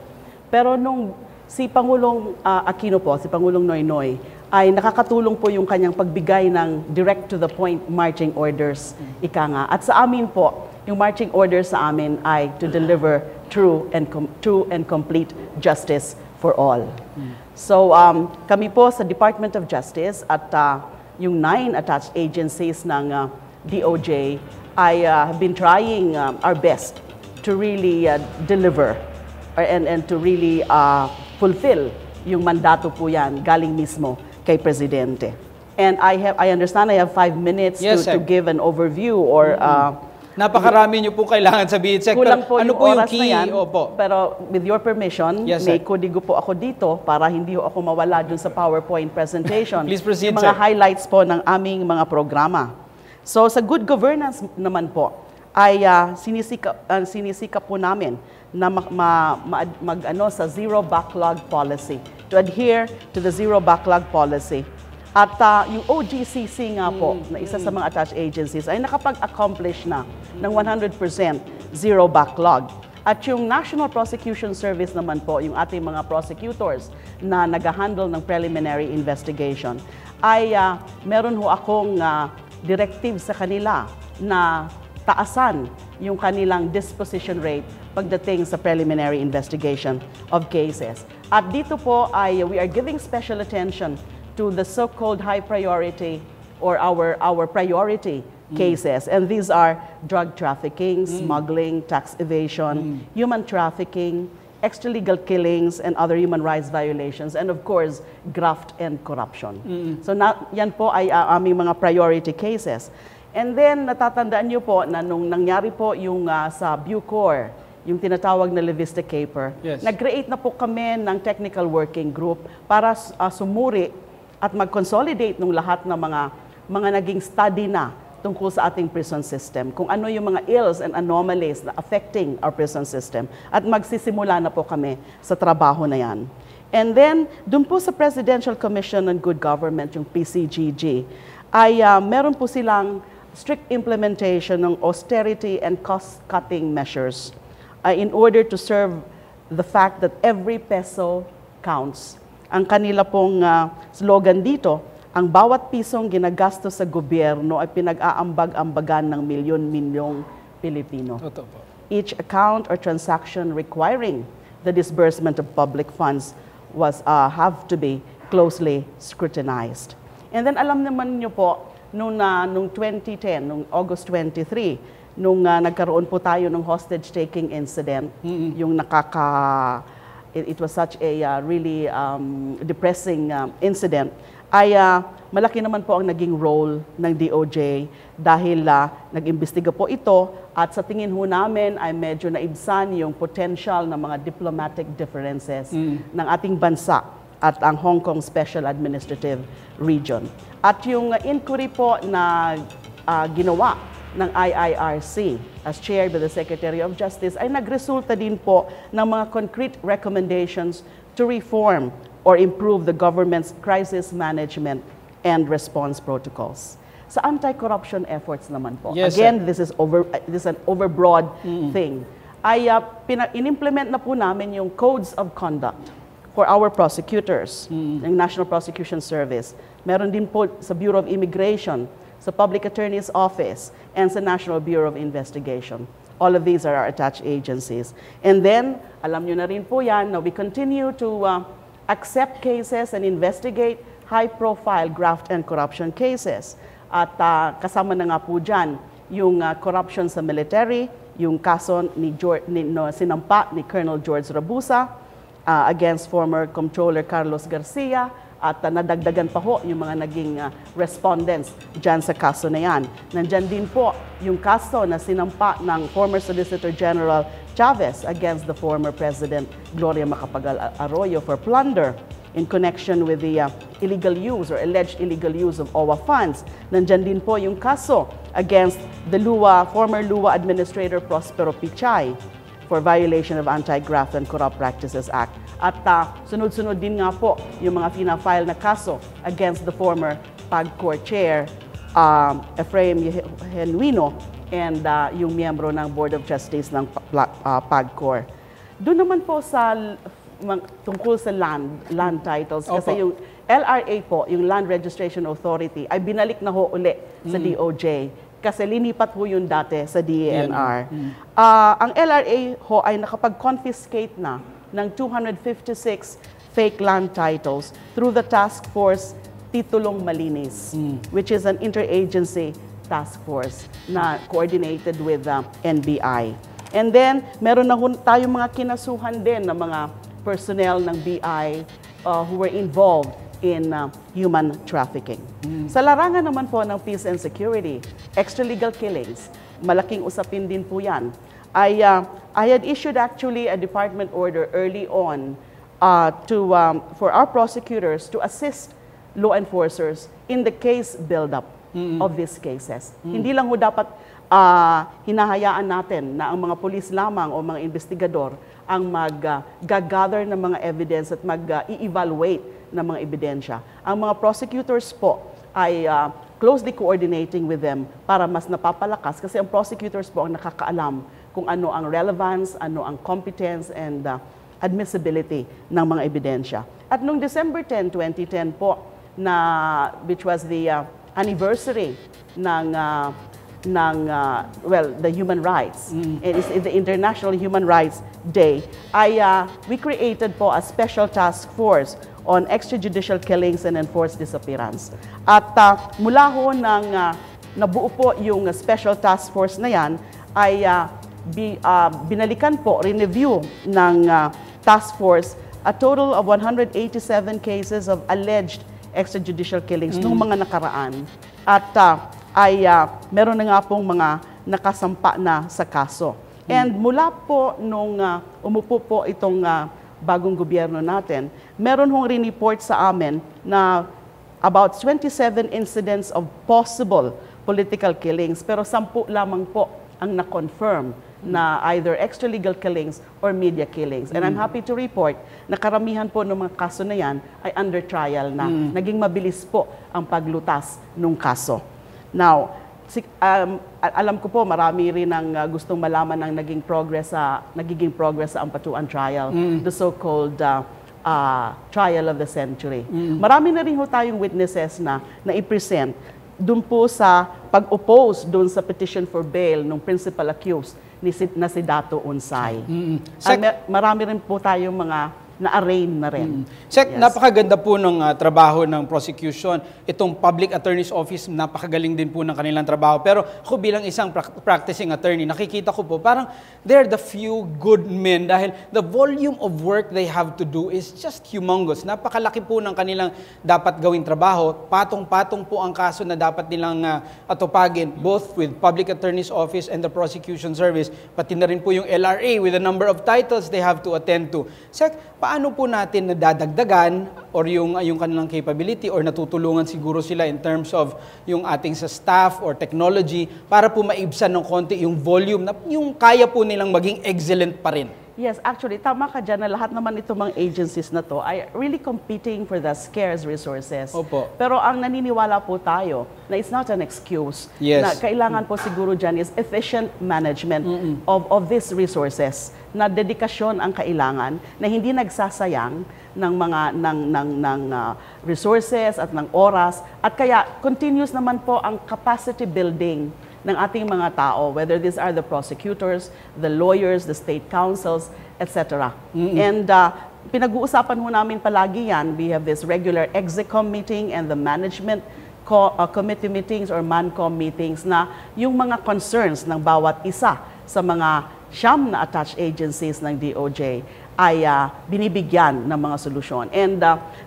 Pero nung si Pangulong Aquino po, si Pangulong Noynoy, ay nakakatulong po yung kanyang pagbigay ng direct to the point marching orders, ika nga. At sa amin po, yung marching orders sa amin ay to deliver true and complete justice for all. So kami po sa Department of Justice at yung 9 attached agencies ng DOJ ay have been trying our best to really deliver and to really fulfill yung mandato po yan galing mismo kay Presidente. And I understand I have 5 minutes Yes, to give an overview or napakarami niyo po kailangan sabihin, Sec. kulang po Ano yung po yung oras key? na yan, Opo. pero with your permission, Yes, may sir. kodigo po ako dito para hindi ho ako mawala dun sa PowerPoint presentation. Please proceed, yung mga sir. highlights po ng aming mga programa. So sa good governance naman po, ay sinisikap po namin na sa zero backlog policy, to adhere to the zero backlog policy. At yung OGCC nga po, na isa sa mga attached agencies, ay nakapag-accomplish na ng 100% zero backlog. At yung National Prosecution Service naman po, yung ating mga prosecutors na nag-handle ng preliminary investigation, ay meron ho akong directive sa kanila na taasan yung kanilang disposition rate pagdating sa preliminary investigation of cases. At dito po ay we are giving special attention to the so-called high priority or our priority cases. And these are drug trafficking, smuggling, tax evasion, human trafficking, extralegal killings, and other human rights violations, and of course, graft and corruption. So yan po ay aming mga priority cases. And then natatandaan niyo po na nung nangyari po yung sa Bucor, yung tinatawag na Levista Caper, Yes. nag-create na po kami ng technical working group para sumuri at mag-consolidate ng lahat ng mga naging study na tungkol sa ating prison system, kung ano yung mga ills and anomalies na affecting our prison system. At magsisimula na po kami sa trabaho na yan. And then, dun po sa Presidential Commission on Good Government, yung PCGG, ay meron po silang strict implementation ng austerity and cost-cutting measures in order to serve the fact that every peso counts. Ang kanila pong slogan dito, ang bawat pisong ginagastos sa gobyerno ay pinag-aambag-ambagan ng milyon-milyong Pilipino. Totoo po. Each account or transaction requiring the disbursement of public funds have to be closely scrutinized. And then alam naman niyo po, nung 2010, nung August 23, nung nagkaroon po tayo ng hostage-taking incident, yung it was such a really depressing incident, ay malaki naman po ang naging role ng DOJ dahil nag-imbestiga po ito at sa tingin ho namin ay medyo naibsan yung potential ng mga diplomatic differences ng ating bansa at ang Hong Kong Special Administrative Region. At yung inquiry po na ginawa ng IIRC as chaired by the Secretary of Justice ay nagresulta din po ng mga concrete recommendations to reform or improve the government's crisis management and response protocols. Sa anti-corruption efforts naman po, Yes, again, this is an overbroad thing, ay in-implement na po namin yung codes of conduct for our prosecutors, ng National Prosecution Service. Meron din po sa Bureau of Immigration, sa Public Attorney's Office, and sa National Bureau of Investigation. All of these are our attached agencies. And then, alam nyo na rin po yan, na we continue to accept cases and investigate high-profile graft and corruption cases. At kasama na nga po dyan, yung corruption sa military, yung kaso sinampa ni Colonel George Rabusa against former Comptroller Carlos Garcia, at nadagdagan pa ho yung mga naging respondents dyan sa kaso na yan. Nandyan din po yung kaso na sinampa ng former Solicitor General Chavez against the former President Gloria Macapagal Arroyo for plunder in connection with the illegal use or alleged illegal use of OWA funds. Nandyan din po yung kaso against the former LUA Administrator Prospero Pichay for violation of Anti-Graft and Corrupt Practices Act. At sunod-sunod din nga po yung mga fina-file na kaso against the former PAGCOR Chair Efraim Genuino and yung miyembro ng Board of Trustees ng PAGCOR. Doon naman po sa tungkol sa land titles, kasi yung LRA po, yung Land Registration Authority, ay binalik na ho uli sa DOJ. Kasi linipat ho yun dati sa DENR. Ang LRA ho ay nakapag-confiscate na ng 256 fake land titles through the task force Titulong Malinis, which is an interagency task force na coordinated with NBI. And then, meron na tayong mga kinasuhan din ng mga personnel ng BI who were involved in human trafficking. Sa larangan naman po ng peace and security, extralegal killings, malaking usapin din po yan. I had issued actually a department order early on for our prosecutors to assist law enforcers in the case build-up of these cases. Hindi lang ho dapat hinahayaan natin na ang mga pulis lamang o mga investigador ang mag-gather ng mga evidence at mag-i-evaluate ng mga ebidensya. Ang mga prosecutors po ay closely coordinating with them para mas napapalakas kasi ang prosecutors po ang nakakaalam kung ano ang relevance, ano ang competence and admissibility ng mga ebidensya. At noong December 10, 2010 po, which was the anniversary ng the human rights. It is the International Human Rights Day. We created po a special task force on extrajudicial killings and enforced disappearance. At mula ho nabuo po yung special task force na yan, ay binalikan po, review ng task force a total of 187 cases of alleged extrajudicial killings noong mga nakaraan. At meron na nga pong mga nakasampa na sa kaso. And mula po nung umupo po itong bagong gobyerno natin, meron hong report sa amin na about 27 incidents of possible political killings, pero 10 lamang po ang na-confirm na either extralegal killings or media killings. And I'm happy to report na karamihan po ng mga kaso na yan ay under trial na. Naging mabilis po ang paglutas ng kaso. Now, alam ko po marami rin ang gustong malaman ng nagiging progress sa Ampatuan trial, the so-called trial of the century. Marami na rin ho tayong witnesses na i-present dun po sa pag-oppose dun sa petition for bail ng principal accused na si Dato Unsay. Marami rin po tayong mga na-arraign na rin. Sec, napakaganda po ng trabaho ng prosecution. Itong Public Attorney's Office, napakagaling din po ng kanilang trabaho. Pero ako bilang isang practicing attorney, nakikita ko po, parang they're the few good men dahil the volume of work they have to do is just humongous. Napakalaki po ng kanilang dapat gawing trabaho. Patong-patong po ang kaso na dapat nilang atupagin, both with Public Attorney's Office and the Prosecution Service, pati na rin po yung LRA with the number of titles they have to attend to. Sec, paano po natin nadadagdagan or yung kanilang capability or natutulungan siguro sila in terms of yung ating sa staff or technology para po maibsan ng konti yung volume na yung kaya po nilang maging excellent pa rin? Yes, actually, tama ka dyan na lahat naman itong mga agencies na to ay really competing for the scarce resources. Opo. Pero ang naniniwala po tayo na it's not an excuse. Yes. Na kailangan po siguro dyan is efficient management of these resources. Na dedikasyon ang kailangan, na hindi nagsasayang ng mga resources at ng oras. At kaya continuous naman po ang capacity building ng ating mga tao, whether these are the prosecutors, the lawyers, the state councils, etc. And pinag-uusapan ho namin palagi yan. We have this regular execom meeting and the management committee meetings or mancom meetings na yung mga concerns ng bawat isa sa mga siyam na attached agencies ng DOJ ay binibigyan ng mga solusyon. And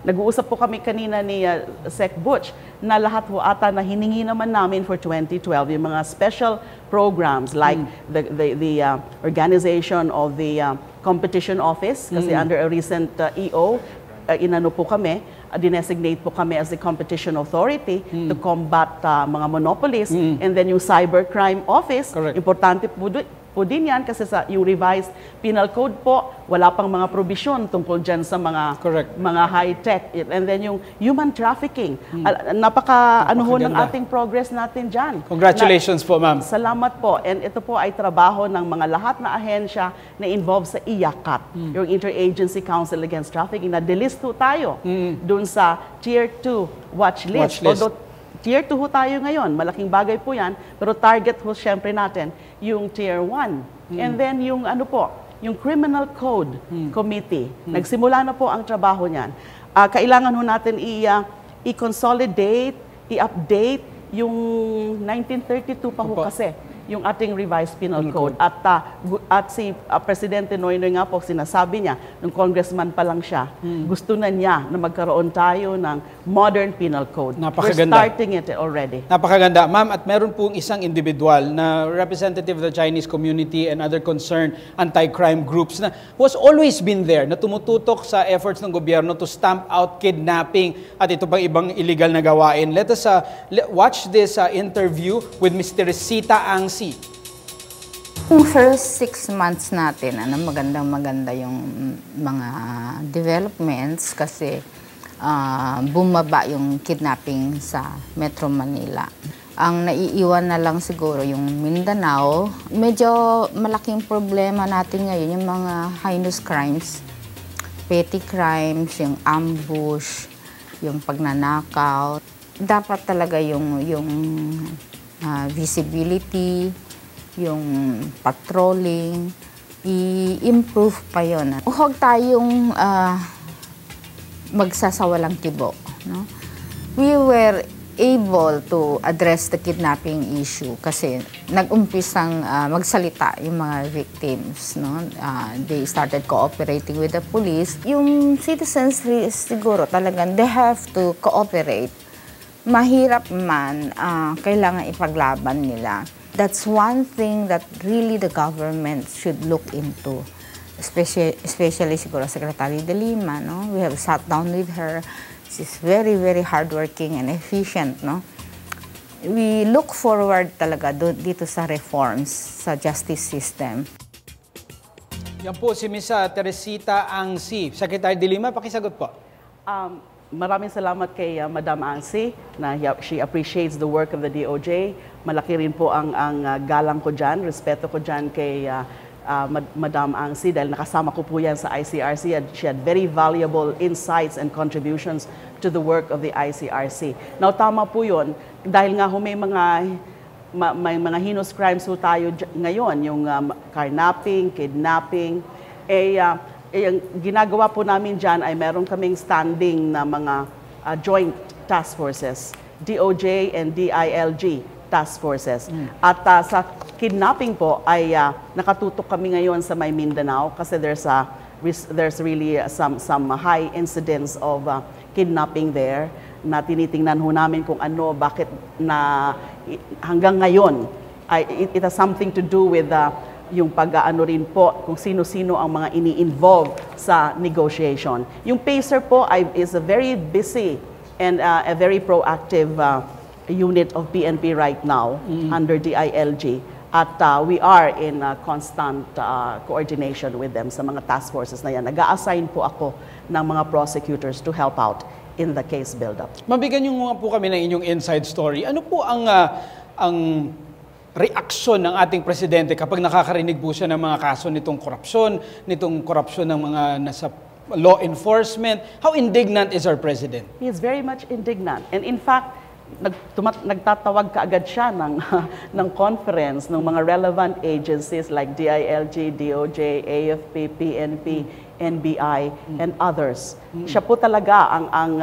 nag-uusap po kami kanina ni Sec Butch na lahat ho ata na hiningi naman namin for 2012 yung mga special programs like the organization of the competition office kasi under a recent EO, inano po kami, dinesignate po kami as the competition authority to combat mga monopolies. And then yung cybercrime office, importante po po din yan kasi sa yung revised penal code po, wala pang mga provision tungkol dyan sa mga mga high-tech. And then yung human trafficking. Napaka ano ho ng ating progress natin dyan. Congratulations po, ma'am. Salamat po. And ito po ay trabaho ng mga lahat na ahensya na involved sa IACAT, yung Interagency Council Against Trafficking. Na-delist po tayo dun sa Tier 2 watch list. Although Tier 2 ho tayo ngayon, malaking bagay po yan, pero target ho syempre natin yung Tier 1. And then yung ano po, yung Criminal Code Committee. Nagsimula na po ang trabaho niyan. Kailangan ho natin i-consolidate, i-update yung 1932 pa ho kasi yung ating revised penal code. At si Presidente Noynoy nga po, sinasabi niya, nung congressman pa lang siya, gusto na niya na magkaroon tayo ng modern penal code. Napakaganda. We're starting it already. Napakaganda. Ma'am, at meron pong isang individual na representative of the Chinese community and other concerned anti-crime groups na who has always been there, na tumututok sa efforts ng gobyerno to stamp out kidnapping at ito pang ibang illegal na gawain. Let us watch this interview with Ms. Teresita Ang. Yung first 6 months natin, maganda yung mga developments kasi bumaba yung kidnapping sa Metro Manila. Ang naiiwan na lang siguro yung Mindanao. Medyo malaking problema natin ngayon yung mga heinous crimes, petty crimes, yung ambush, yung pagnanakaw. Dapat talaga yung visibility, yung patrolling, i-improve pa yun. Huwag tayong magsasawalang tibo. No? We were able to address the kidnapping issue kasi nag-umpisang magsalita yung mga victims. No? They started cooperating with the police. Yung citizens siguro talagang they have to cooperate. Mahirap man, kailangan ipaglaban nila. That's one thing that really the government should look into. Especially siguro Secretary De Lima, no? We have sat down with her. She's very, very hardworking and efficient, no? We look forward talaga dito sa reforms sa justice system. Yan po si Ms. Teresita Ang. Secretary De Lima, pakisagot po. Maraming salamat kay Madam Angsi na she appreciates the work of the DOJ. Malaki rin po ang galang ko dyan, respeto ko dyan kay Madam Angsi dahil nakasama ko po yan sa ICRC. She had very valuable insights and contributions to the work of the ICRC. Now, tama po yun dahil nga may mga heinous crimes po tayo ngayon, yung carnapping, kidnapping, ang ginagawa po namin dyan ay meron kaming standing na mga joint task forces, DOJ and DILG task forces. At sa kidnapping po ay nakatutok kami ngayon sa may Mindanao kasi there's really some high incidence of kidnapping there na tinitingnan ho namin kung bakit na hanggang ngayon it has something to do with yung pag-aano rin po kung sino-sino ang mga ini-involve sa negotiation. Yung PACER po is a very busy and a very proactive unit of PNP right now under DILG. At we are in constant coordination with them sa mga task forces na yan. Nag-a-assign po ako ng mga prosecutors to help out in the case build-up. Mabigyan niyo nga po kami ng inyong inside story. Ano po ang reaksyon ng ating presidente kapag nakakarinig po siya ng mga kaso nitong korupsyon ng mga nasa law enforcement? How indignant is our president? He is very much indignant. And in fact, nagtatawag kaagad siya ng conference ng mga relevant agencies like DILG, DOJ, AFP, PNP, NBI, and others. Siya po talaga ang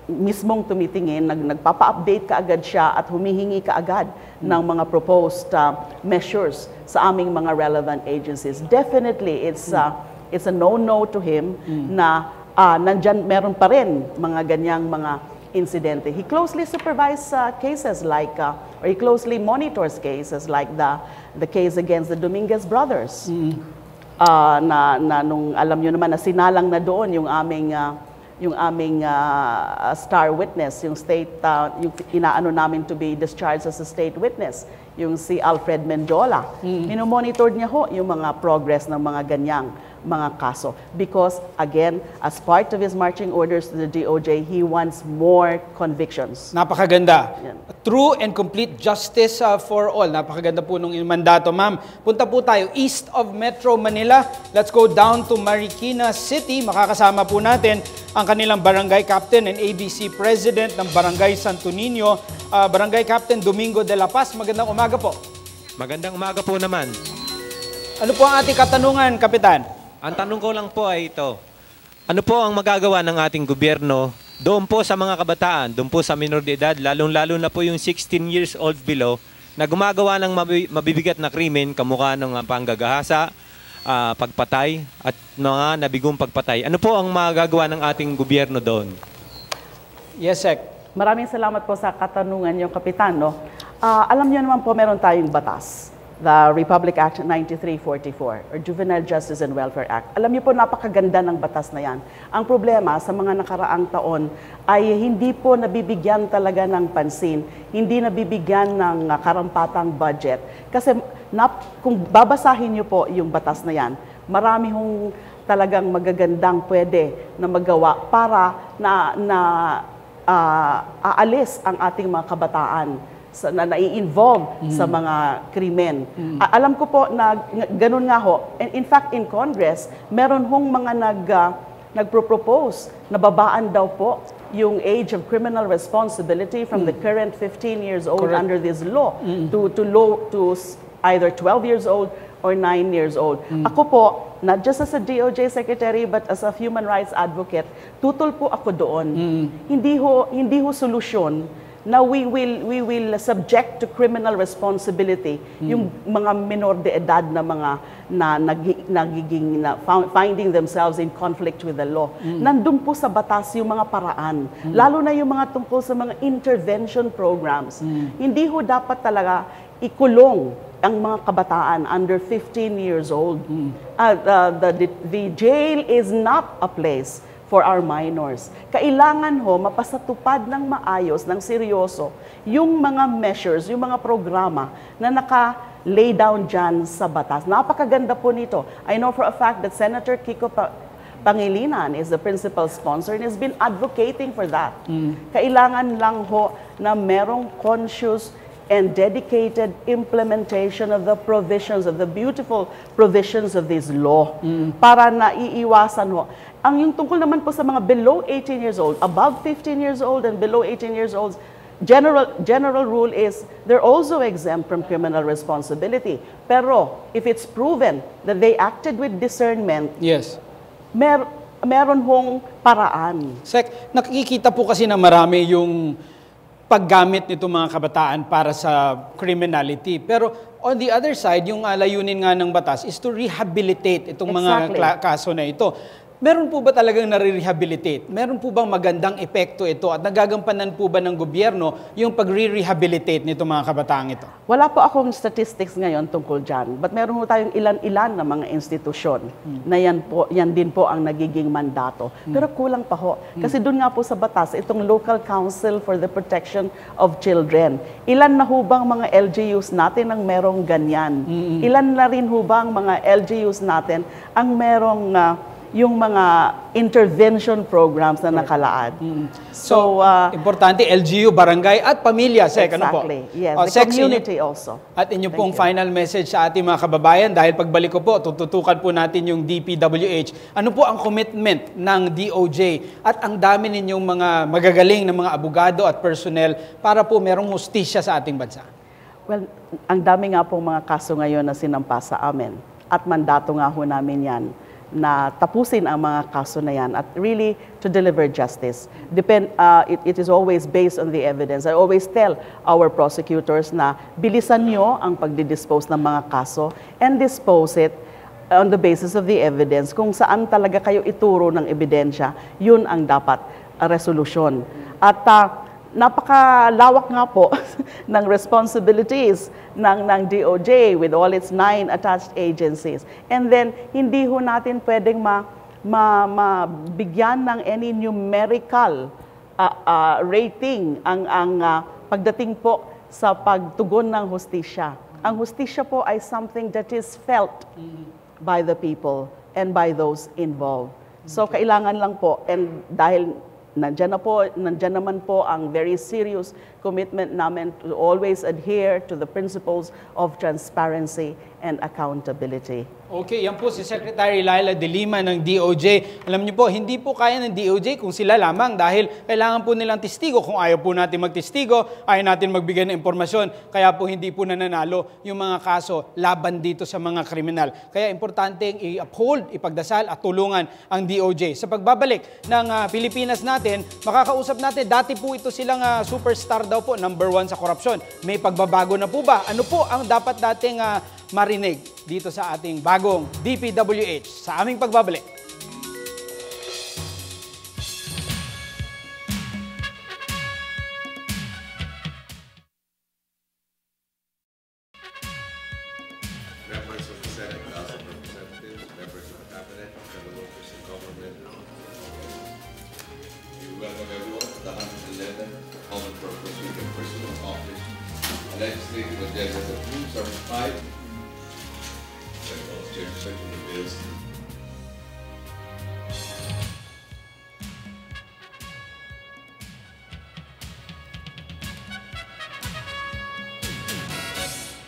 mismong tumitingin, nagpapa-update kaagad siya at humihingi kaagad ng mga proposed measures sa aming mga relevant agencies. Definitely, it's a no-no to him na nandyan meron pa rin mga ganyang mga insidente. He closely supervises cases like, or he closely monitors cases like the case against the Dominguez brothers. Nung alam nyo naman na sinalang na doon yung aming star witness, yung state, yung inaano namin to be discharged as a state witness, yung si Alfred Mendiola. Minomonitor niya ho yung mga progress ng mga ganyang mga kaso. Because, again, as part of his marching orders to the DOJ, he wants more convictions. Napakaganda. True and complete justice for all. Napakaganda po nung mandato, ma'am. Punta po tayo east of Metro Manila. Let's go down to Marikina City. Makakasama po natin ang kanilang barangay captain and ABC president ng Barangay Santo Niño, Barangay Captain Domingo de la Paz. Magandang umaga po. Magandang umaga po naman. Ano po ang ating katanungan, Kapitan? Ang tanong ko lang po ay ito. Ano po ang magagawa ng ating gobyerno doon po sa mga kabataan, doon po sa minor de edad, lalong-lalo na po yung 16 years old below, na gumagawa ng mabibigat na krimen, kamukha ng panggagahasa, pagpatay, at mga nabigong pagpatay. Ano po ang magagawa ng ating gobyerno doon? Yes, Sec. Maraming salamat po sa katanungan yung Kapitan. No? Alam niyo naman po, meron tayong batas. The Republic Act 9344 or Juvenile Justice and Welfare Act. Alam niyo po, napakaganda ng batas na yan. Ang problema sa mga nakaraang taon ay hindi po nabibigyan talaga ng pansin, hindi nabibigyan ng karampatang budget. Kasi kung babasahin niyo po yung batas na yan, marami hong talagang magagandang pwede na magawa para aalis ang ating mga kabataan na nai-involve sa mga krimen. Alam ko po na ganun nga ho. In fact, in Congress, meron hong mga nagpro-propose na babaan daw po yung age of criminal responsibility from the current 15 years old under this law to either 12 years old or 9 years old. Ako po, not just as a DOJ secretary but as a human rights advocate, tutol po ako doon. Hindi ho solusyon na we will subject to criminal responsibility yung mga minor de edad na mga finding themselves in conflict with the law. Nandun po sa batas yung mga paraan, lalo na yung mga tungkol sa mga intervention programs. Hindi ho dapat talaga ikulong ang mga kabataan under 15 years old. The jail is not a place for our minors. Kailangan ho mapasatupad ng maayos, ng seryoso, yung mga measures, yung mga programa na naka-lay down dyan sa batas. Napakaganda po nito. I know for a fact that Senator Kiko Pangilinan is the principal sponsor and has been advocating for that. Kailangan lang ho na merong conscious and dedicated implementation of the provisions, of the beautiful provisions of this law para naiiwasan ho. Ang yung tungkol naman po sa mga below 18 years old, above 15 years old and below 18 years old, general rule is they're also exempt from criminal responsibility. Pero if it's proven that they acted with discernment, yes, meron hong paraan. Sec, nakikita po kasi na marami yung paggamit nito mga kabataan para sa criminality. Pero on the other side, yung layunin nga ng batas is to rehabilitate itong mga kaso na ito. Meron po ba talagang nare-rehabilitate? Meron po bang magandang epekto ito at nagagampanan po ba ng gobyerno yung pag-rehabilitate nito mga kabataang ito? Wala po akong statistics ngayon tungkol dyan, but meron po tayong ilan-ilan na mga institusyon na yan din po ang nagiging mandato. Pero kulang pa ho. Kasi doon nga po sa batas, itong Local Council for the Protection of Children. Ilan na ho bang mga LGUs natin ang merong ganyan? Ilan na rin ho bang mga LGUs natin ang merong yung mga intervention programs na nakalaan. So, importante, LGU, barangay at pamilya, Sec. Ano po? Yes, the community also. At inyo pong final message sa ating mga kababayan, dahil pagbalik ko po, tututukan po natin yung DPWH. Ano po ang commitment ng DOJ at ang dami ninyong mga magagaling na mga abogado at personnel para po merong hustisya sa ating bansa? Well, ang dami nga pong mga kaso ngayon na sinampa sa amin. At mandato nga ho namin yan na tapusin ang mga kaso na yan at really to deliver justice. It is always based on the evidence. I always tell our prosecutors na bilisan nyo ang pagdidispose ng mga kaso and dispose it on the basis of the evidence. Kung saan talaga kayo ituro ng ebidensya, yun ang dapat resolusyon. At napakalawak nga po ng responsibilities ng DOJ with all its 9 attached agencies. And then, hindi ho natin pwedeng mabigyan ng any numerical rating ang pagdating po sa pagtugon ng hustisya. Ang hustisya po ay something that is felt by the people and by those involved. So kailangan lang po, and dahil nandiyan naman po ang very serious commitment namin to always adhere to the principles of transparency and accountability. Okay, yan po si Secretary Laila De Lima ng DOJ. Alam niyo po, hindi po kaya ng DOJ kung sila lamang dahil kailangan po nilang testigo. Kung ayaw po natin magtestigo, ayaw natin magbigay ng impormasyon. Kaya po hindi po nananalo yung mga kaso laban dito sa mga kriminal. Kaya importante i-uphold, ipagdasal at tulungan ang DOJ. Sa pagbabalik ng Pilipinas natin, makakausap natin, dati po ito silang superstar daw po, #1 sa korupsyon. May pagbabago na po ba? Ano po ang dapat dating marinig dito sa ating bagong DPWH sa aming pagbabalik? Members of the Senate, House of Representatives, members of the Cabinet, fellow workers in government. We welcome everyone to the 111th Common Purpose Week in Pursuit of Office. A legislative agenda that moves our five chairperson of the bills.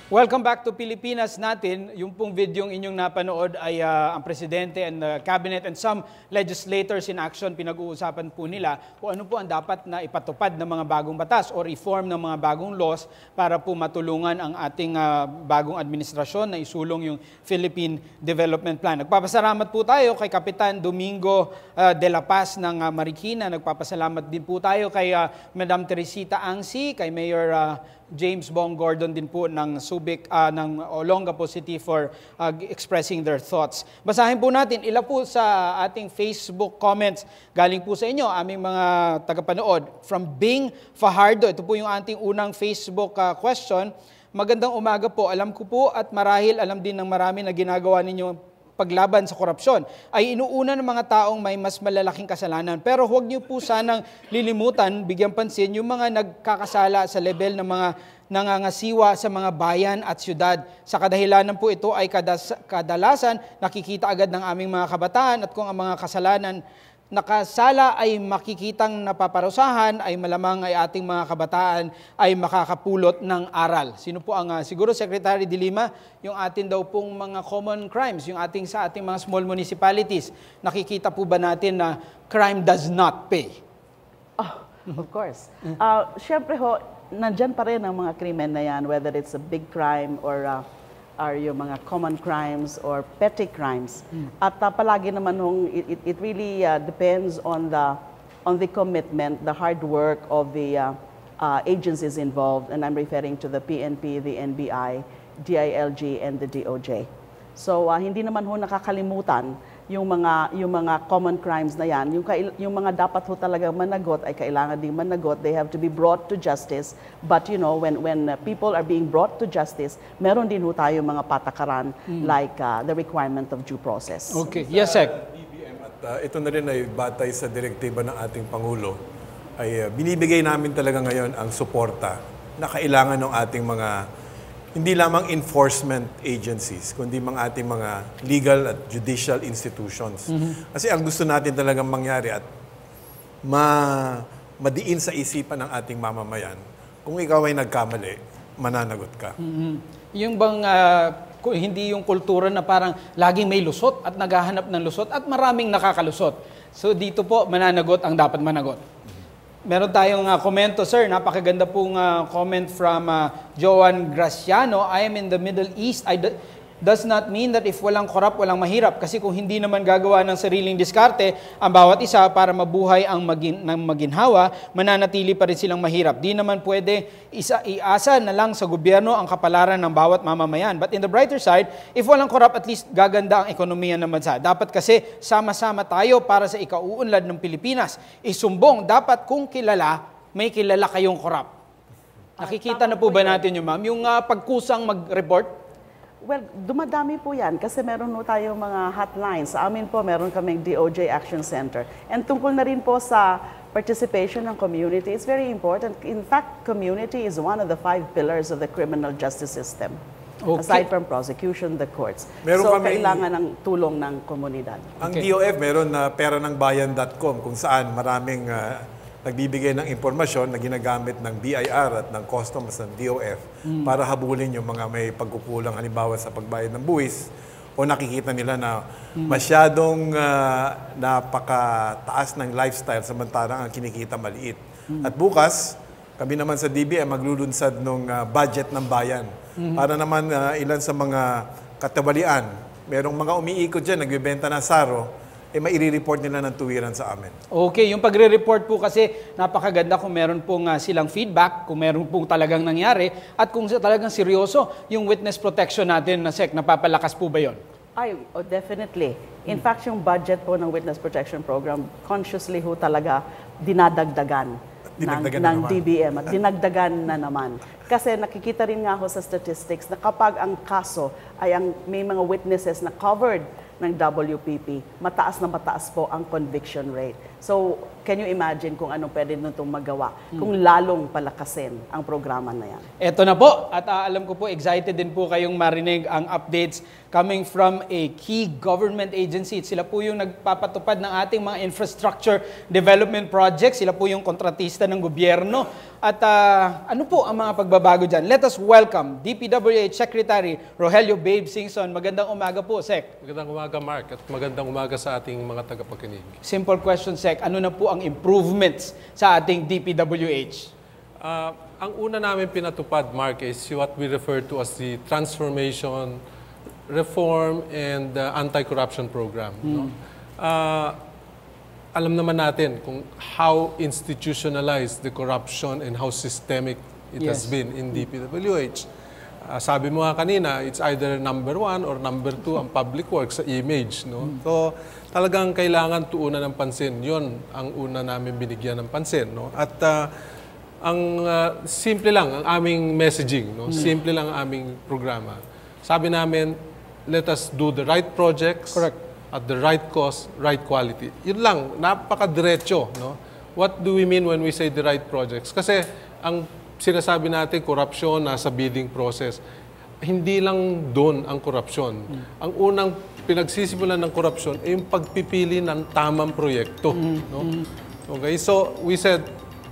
Welcome back to Pilipinas natin. Yung pong videong inyong napanood ay ang Presidente and the Cabinet and some legislators in action, pinag-uusapan po nila kung ano po ang dapat na ipatupad ng mga bagong batas o reform ng mga bagong laws para po matulungan ang ating bagong administrasyon na isulong yung Philippine Development Plan. Nagpapasalamat po tayo kay Kapitan Domingo de la Paz ng Marikina. Nagpapasalamat din po tayo kay Madam Teresita Angsi, kay Mayor James Bong Gordon din po ng Subic, ng Olongapo City for expressing their thoughts. Basahin po natin, ilan po sa ating Facebook comments galing po sa inyo, aming mga tagapanood. From Bing Fajardo, ito po yung ating unang Facebook question. Magandang umaga po, alam ko po at marahil alam din ng marami na ginagawa ninyo paglaban sa korupsyon ay inuuna ng mga taong may mas malalaking kasalanan. Pero huwag niyo po sanang lilimutan, bigyan pansin, yung mga nagkakasala sa level ng mga nangangasiwa sa mga bayan at syudad. Sa kadahilanan po ito ay kadalasan nakikita agad ng aming mga kabataan at kung ang mga kasalanan nakasala ay makikitang napaparusahan, ay malamang ay ating mga kabataan ay makakapulot ng aral. Sino po ang, siguro Secretary De Lima, yung atin daw pong mga common crimes, yung sa ating mga small municipalities, nakikita po ba natin na crime does not pay? Oh, of course. Siyempre ho, nandyan pa rin ang mga krimen na yan, whether it's a big crime or yung mga common crimes or petty crimes. At palagi naman it really depends on the commitment, the hard work of the agencies involved, and I'm referring to the PNP, the NBI, DILG, and the DOJ. So hindi naman ho nakakalimutan yung mga common crimes na yan. Yung mga dapat ho talagang managot ay kailangan ding managot. They have to be brought to justice. But you know, when people are being brought to justice, meron din ho tayo mga patakaran like the requirement of due process. Okay. Yes, sir. BBM at ito na rin ay batay sa direktiba ng ating Pangulo ay binibigay namin talaga ngayon ang suporta na kailangan ng ating mga hindi lamang enforcement agencies, kundi mga ating mga legal at judicial institutions. Kasi ang gusto natin talagang mangyari at madiin sa isipan ng ating mamamayan, kung ikaw ay nagkamali, mananagot ka. Yung bang hindi yung kultura na parang laging may lusot at naghahanap ng lusot at maraming nakakalusot. So dito po, mananagot ang dapat managot. Meron tayong komento, sir. Napakaganda pong comment from Joan Graciano. I am in the Middle East. Does not mean that if walang korap, walang mahirap. Kasi kung hindi naman gagawa ng sariling diskarte ang bawat isa para mabuhay ang maginhawa, mananatili pa rin silang mahirap. Di naman pwede iasa na lang sa gobyerno ang kapalaran ng bawat mamamayan. But in the brighter side, if walang korap, at least gaganda ang ekonomiya ng bansa. Dapat kasi sama-sama tayo para sa ikauunlad ng Pilipinas. Isumbong, dapat kung kilala, may kilala kayong korap. Nakikita na po ba natin yung ma'am? Yung pagkusang mag-report? Well, dumadami po yan kasi meron po tayong mga hotlines. Sa amin po, meron kaming DOJ Action Center. And tungkol na rin po sa participation ng community is very important. In fact, community is one of the 5 pillars of the criminal justice system. Okay. Aside from prosecution, the courts. Meron so, kami- kailangan ng tulong ng komunidad. Ang DOF meron na peranangbayan.com kung saan maraming nagbibigay ng impormasyon na ginagamit ng BIR at ng customs ng DOF para habulin yung mga may pagkukulang halimbawa sa pagbayad ng buwis o nakikita nila na masyadong napakataas ng lifestyle samantalang ang kinikita maliit. At bukas, kami naman sa DBM maglulunsad ng budget ng bayan para naman ilan sa mga katawalian, merong mga umiikot dyan, nagbibenta ng saro, maire-report nila ng tuwiran sa amin. Okay, yung pagre-report po kasi napakaganda kung meron pong silang feedback, kung meron pong talagang nangyari, at kung talagang seryoso yung witness protection natin na SEC, napapalakas po ba yun? Definitely. In fact, yung budget po ng Witness Protection Program, consciously ho talaga dinadagdagan ng DBM at dinagdagan na naman. Kasi nakikita rin nga ho sa statistics na kapag ang kaso ay may mga witnesses na covered ng WPP, mataas na mataas po ang conviction rate. So, can you imagine kung anong pwede nitong magawa kung lalong palakasin ang programa na yan? Eto na po, at alam ko po, excited din po kayong marinig ang updates coming from a key government agency. Sila po yung nagpapatupad ng ating mga infrastructure development projects. Sila po yung kontratista ng gobyerno. At ano po ang mga pagbabago dyan? Let us welcome DPWH Secretary Rogelio Babe Singson. Magandang umaga po, Sec. Magandang umaga, Mark, at magandang umaga sa ating mga tagapakinig. Simple question, Sec. Ano na po ang improvements sa ating DPWH? Ang una namin pinatupad, Mark, is what we refer to as the Transformation, Reform, and Anti-Corruption Program. No? Alam naman natin kung how institutionalized the corruption and how systemic it has been in DPWH. Sabi mo nga kanina, it's either number 1 or number 2 ang public works sa image. No? So talagang kailangan tuunan ng pansin. Yun ang una namin binigyan ng pansin. No? At ang simple lang ang aming messaging. No? Simple lang ang aming programa. Sabi namin, let us do the right projects. Correct. At the right cost, right quality. Yun lang, napakadiretso. No? What do we mean when we say the right projects? Kasi ang sinasabi natin, korupsyon, nasa bidding process. Hindi lang doon ang korupsyon. Ang unang pinagsisimulan ng korupsyon ay yung pagpipili ng tamang proyekto. No? Okay, so we said,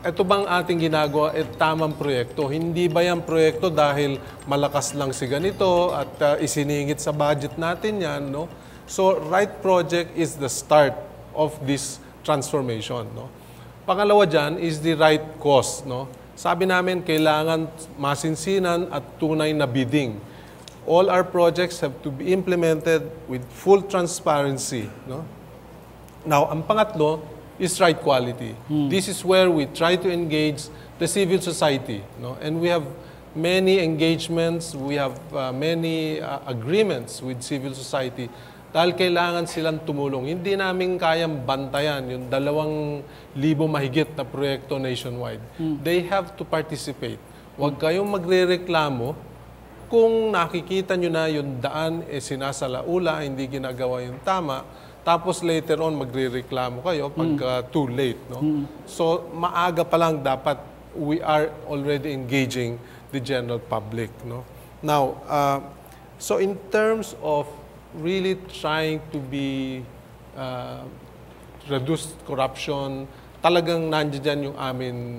ito bang ating ginagawa tamang proyekto? Hindi ba yung proyekto dahil malakas lang si ganito at isiningit sa budget natin yan, no? So, right project is the start of this transformation. No? Pangalawa dyan is the right cost. No? Sabi namin, kailangan masinsinan at tunay na bidding. All our projects have to be implemented with full transparency. No? Now, ang pangatlo is right quality. This is where we try to engage the civil society. No? And we have many engagements, we have many agreements with civil society dahil kailangan silang tumulong. Hindi namin kayang bantayan yung 2,000 mahigit na proyekto nationwide. They have to participate. Huwag kayong magre-reklamo kung nakikita nyo na yung daan sinasalaula, hindi ginagawa yung tama, tapos later on magre-reklamo kayo pagka too late. No? So maaga pa lang dapat we are already engaging the general public. No? Now, so in terms of really trying to be reduce corruption, talagang nandiyan yung amin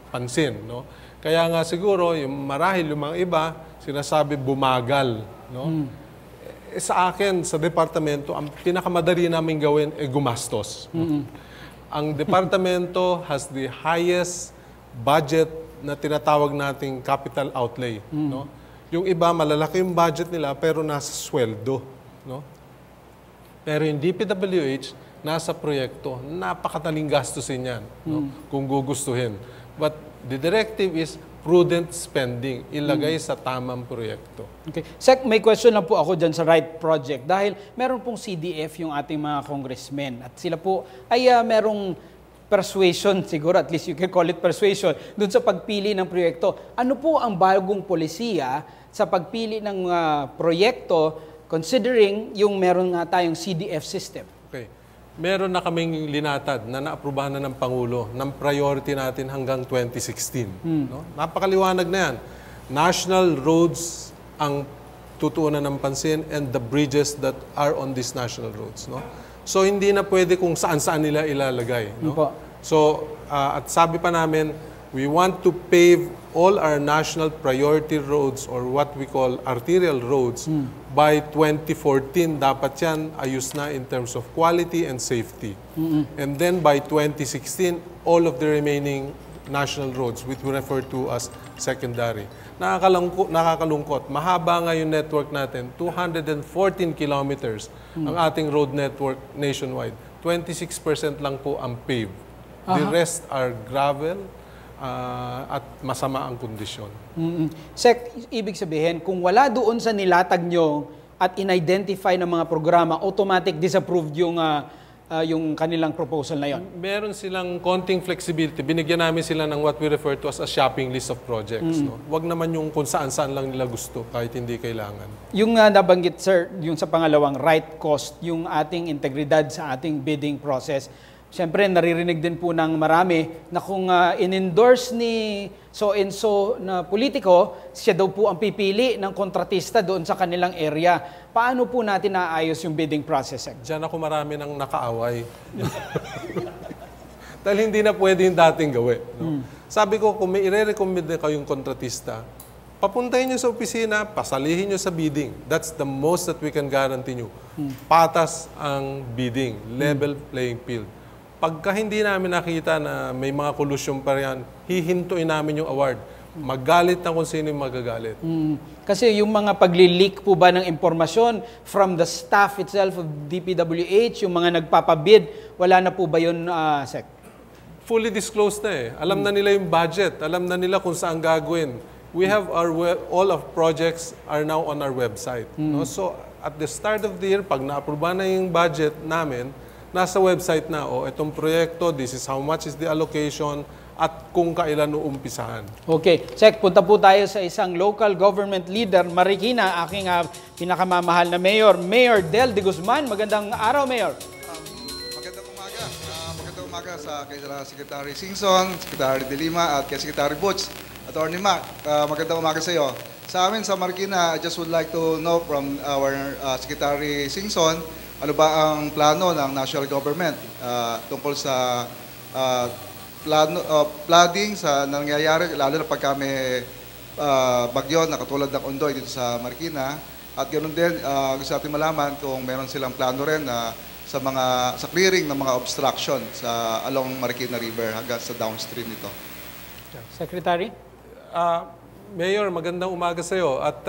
pansin. No? Kaya nga siguro, marahil yung mga iba, sinasabi bumagal. No? Sa akin, sa departamento, ang pinakamadali namin gawin ay gumastos. No? Ang departamento has the highest budget na tinatawag nating capital outlay. No? Yung iba, malalaki yung budget nila pero nasa sweldo. No? Pero yung DPWH, nasa proyekto, napakadaling gastusin yan. No? Kung gugustuhin. But the directive is prudent spending. Ilagay sa tamang proyekto. Okay. Sec, may question lang po ako dyan sa right project. Dahil meron pong CDF yung ating mga congressmen. At sila po ay merong persuasion, siguro at least you can call it persuasion, dun sa pagpili ng proyekto. Ano po ang bagong polisiya sa pagpili ng proyekto considering yung meron nga tayong CDF system? Okay. meron na kaming linatad na naaprubahan na ng Pangulo ng priority natin hanggang 2016. No? Napakaliwanag na yan. National roads ang tutuunan ng pansin and the bridges that are on these national roads. No? So hindi na pwede kung saan-saan nila ilalagay. No? So at sabi pa namin, we want to pave all our national priority roads or what we call arterial roads by 2014. Dapat yan ayos na in terms of quality and safety. And then by 2016, all of the remaining national roads, which we refer to as secondary. Nakakalungkot. Mahaba nga yung network natin, 214 kilometers ang ating road network nationwide. 26% lang po ang paved. The rest are gravel, at masama ang kondisyon. Sec, ibig sabihin, kung wala doon sa nilatag nyo at in-identify ng mga programa, automatic disapproved yung kanilang proposal na yon? Meron silang konting flexibility. Binigyan namin sila ng what we refer to as a shopping list of projects. No? Wag naman yung kung saan-saan lang nila gusto kahit hindi kailangan. Yung nabanggit, sir, yung sa pangalawang, right cost, yung ating integridad sa ating bidding process. Siyempre, naririnig din po ng marami na kung in-endorse ni so-and-so na politiko, siya daw po ang pipili ng kontratista doon sa kanilang area. Paano po natin naayos yung bidding process? Diyan ako marami nang nakaaway. Dahil hindi na pwede yung dating gawin. No? Sabi ko, kung may i-recommend na kayong kontratista, papuntahin nyo sa opisina, pasalihin nyo sa bidding. That's the most that we can guarantee nyo. Patas ang bidding, level playing field. Pagka hindi namin nakita na may mga kolusyon pa yan, hihintuin namin yung award. Magalit na kung sino yung magagalit. Kasi yung mga pagli-leak po ba ng impormasyon from the staff itself of DPWH, yung mga nagpapabid, wala na po ba yun, Sec? Fully disclosed na eh. Alam na nila yung budget. Alam na nila kung saan gagawin. We have all of projects are now on our website. No? So at the start of the year, pag na-aproba na yung budget namin, nasa website na, itong proyekto, this is how much is the allocation, at kung kailan uumpisahan. Okay. Sec, punta po tayo sa isang local government leader, Marikina, aking pinakamamahal na mayor, Mayor Del de Guzman. Magandang araw, Mayor. Magandang umaga. Magandang umaga sa Secretary Singson, Secretary De Lima, at kay Secretary Butch, Attorney Mac. Magandang umaga sa iyo. Sa amin sa Marikina, I just would like to know from our Secretary Singson, ano ba ang plano ng national government tungkol sa flooding sa nangyayari, lalo na pagka may bagyo na katulad ng Ondoy dito sa Marikina. At ganoon din, gusto natin malaman kung meron silang plano rin sa clearing ng mga obstruction sa along Marikina River hanggang sa downstream nito. Secretary? Mayor, magandang umaga sa iyo. At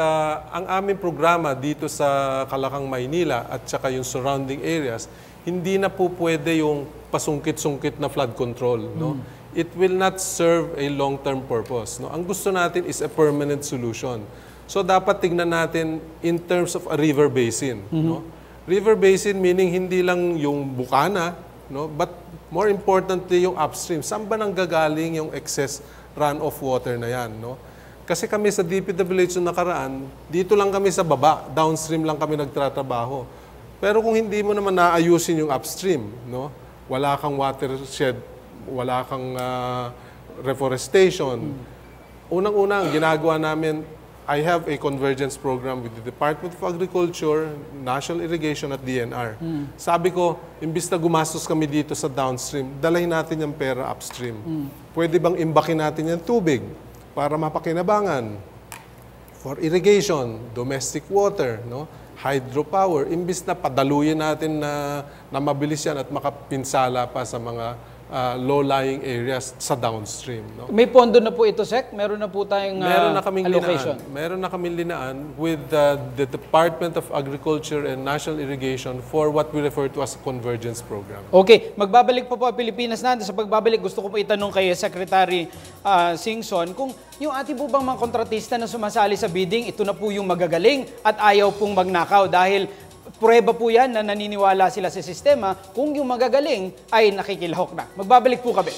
ang aming programa dito sa Calacang, Maynila at saka yung surrounding areas, hindi na po pwede yung pasungkit-sungkit na flood control. No? It will not serve a long-term purpose. No? Ang gusto natin is a permanent solution. So dapat tignan natin in terms of a river basin. No? River basin meaning hindi lang yung bukana, no? But more importantly yung upstream. Saan ba nanggagaling yung excess runoff water na yan? No? Kasi kami sa DPWH na nakaraan, dito lang kami sa baba, downstream lang kami nagtratrabaho. Pero kung hindi mo naman naayusin yung upstream, no? Wala kang watershed, wala kang reforestation. Unang-unang ginagawa namin, I have a convergence program with the Department of Agriculture, National Irrigation at DNR. Sabi ko, imbis na gumastos kami dito sa downstream, dalahin natin yung pera upstream. Pwede bang imbakin natin yung tubig para mapakinabangan for irrigation, domestic water, no? Hydropower, imbis na padaluyin natin na mabilis yan at makapinsala pa sa mga low-lying areas sa downstream. No? May pondo na po ito, Sec? Meron na po tayong allocation? Meron na kaming linaan with the Department of Agriculture and National Irrigation for what we refer to as a convergence program. Okay. Magbabalik pa po ang Pilipinas natin. Sa pagbabalik, gusto ko po itanong kay Secretary Singson kung yung ating po bang mga kontratista na sumasali sa bidding, ito na po yung magagaling at ayaw pong magnakaw dahil prueba po yan na naniniwala sila sa sistema kung yung magagaling ay nakikilahok na. Magbabalik po kami.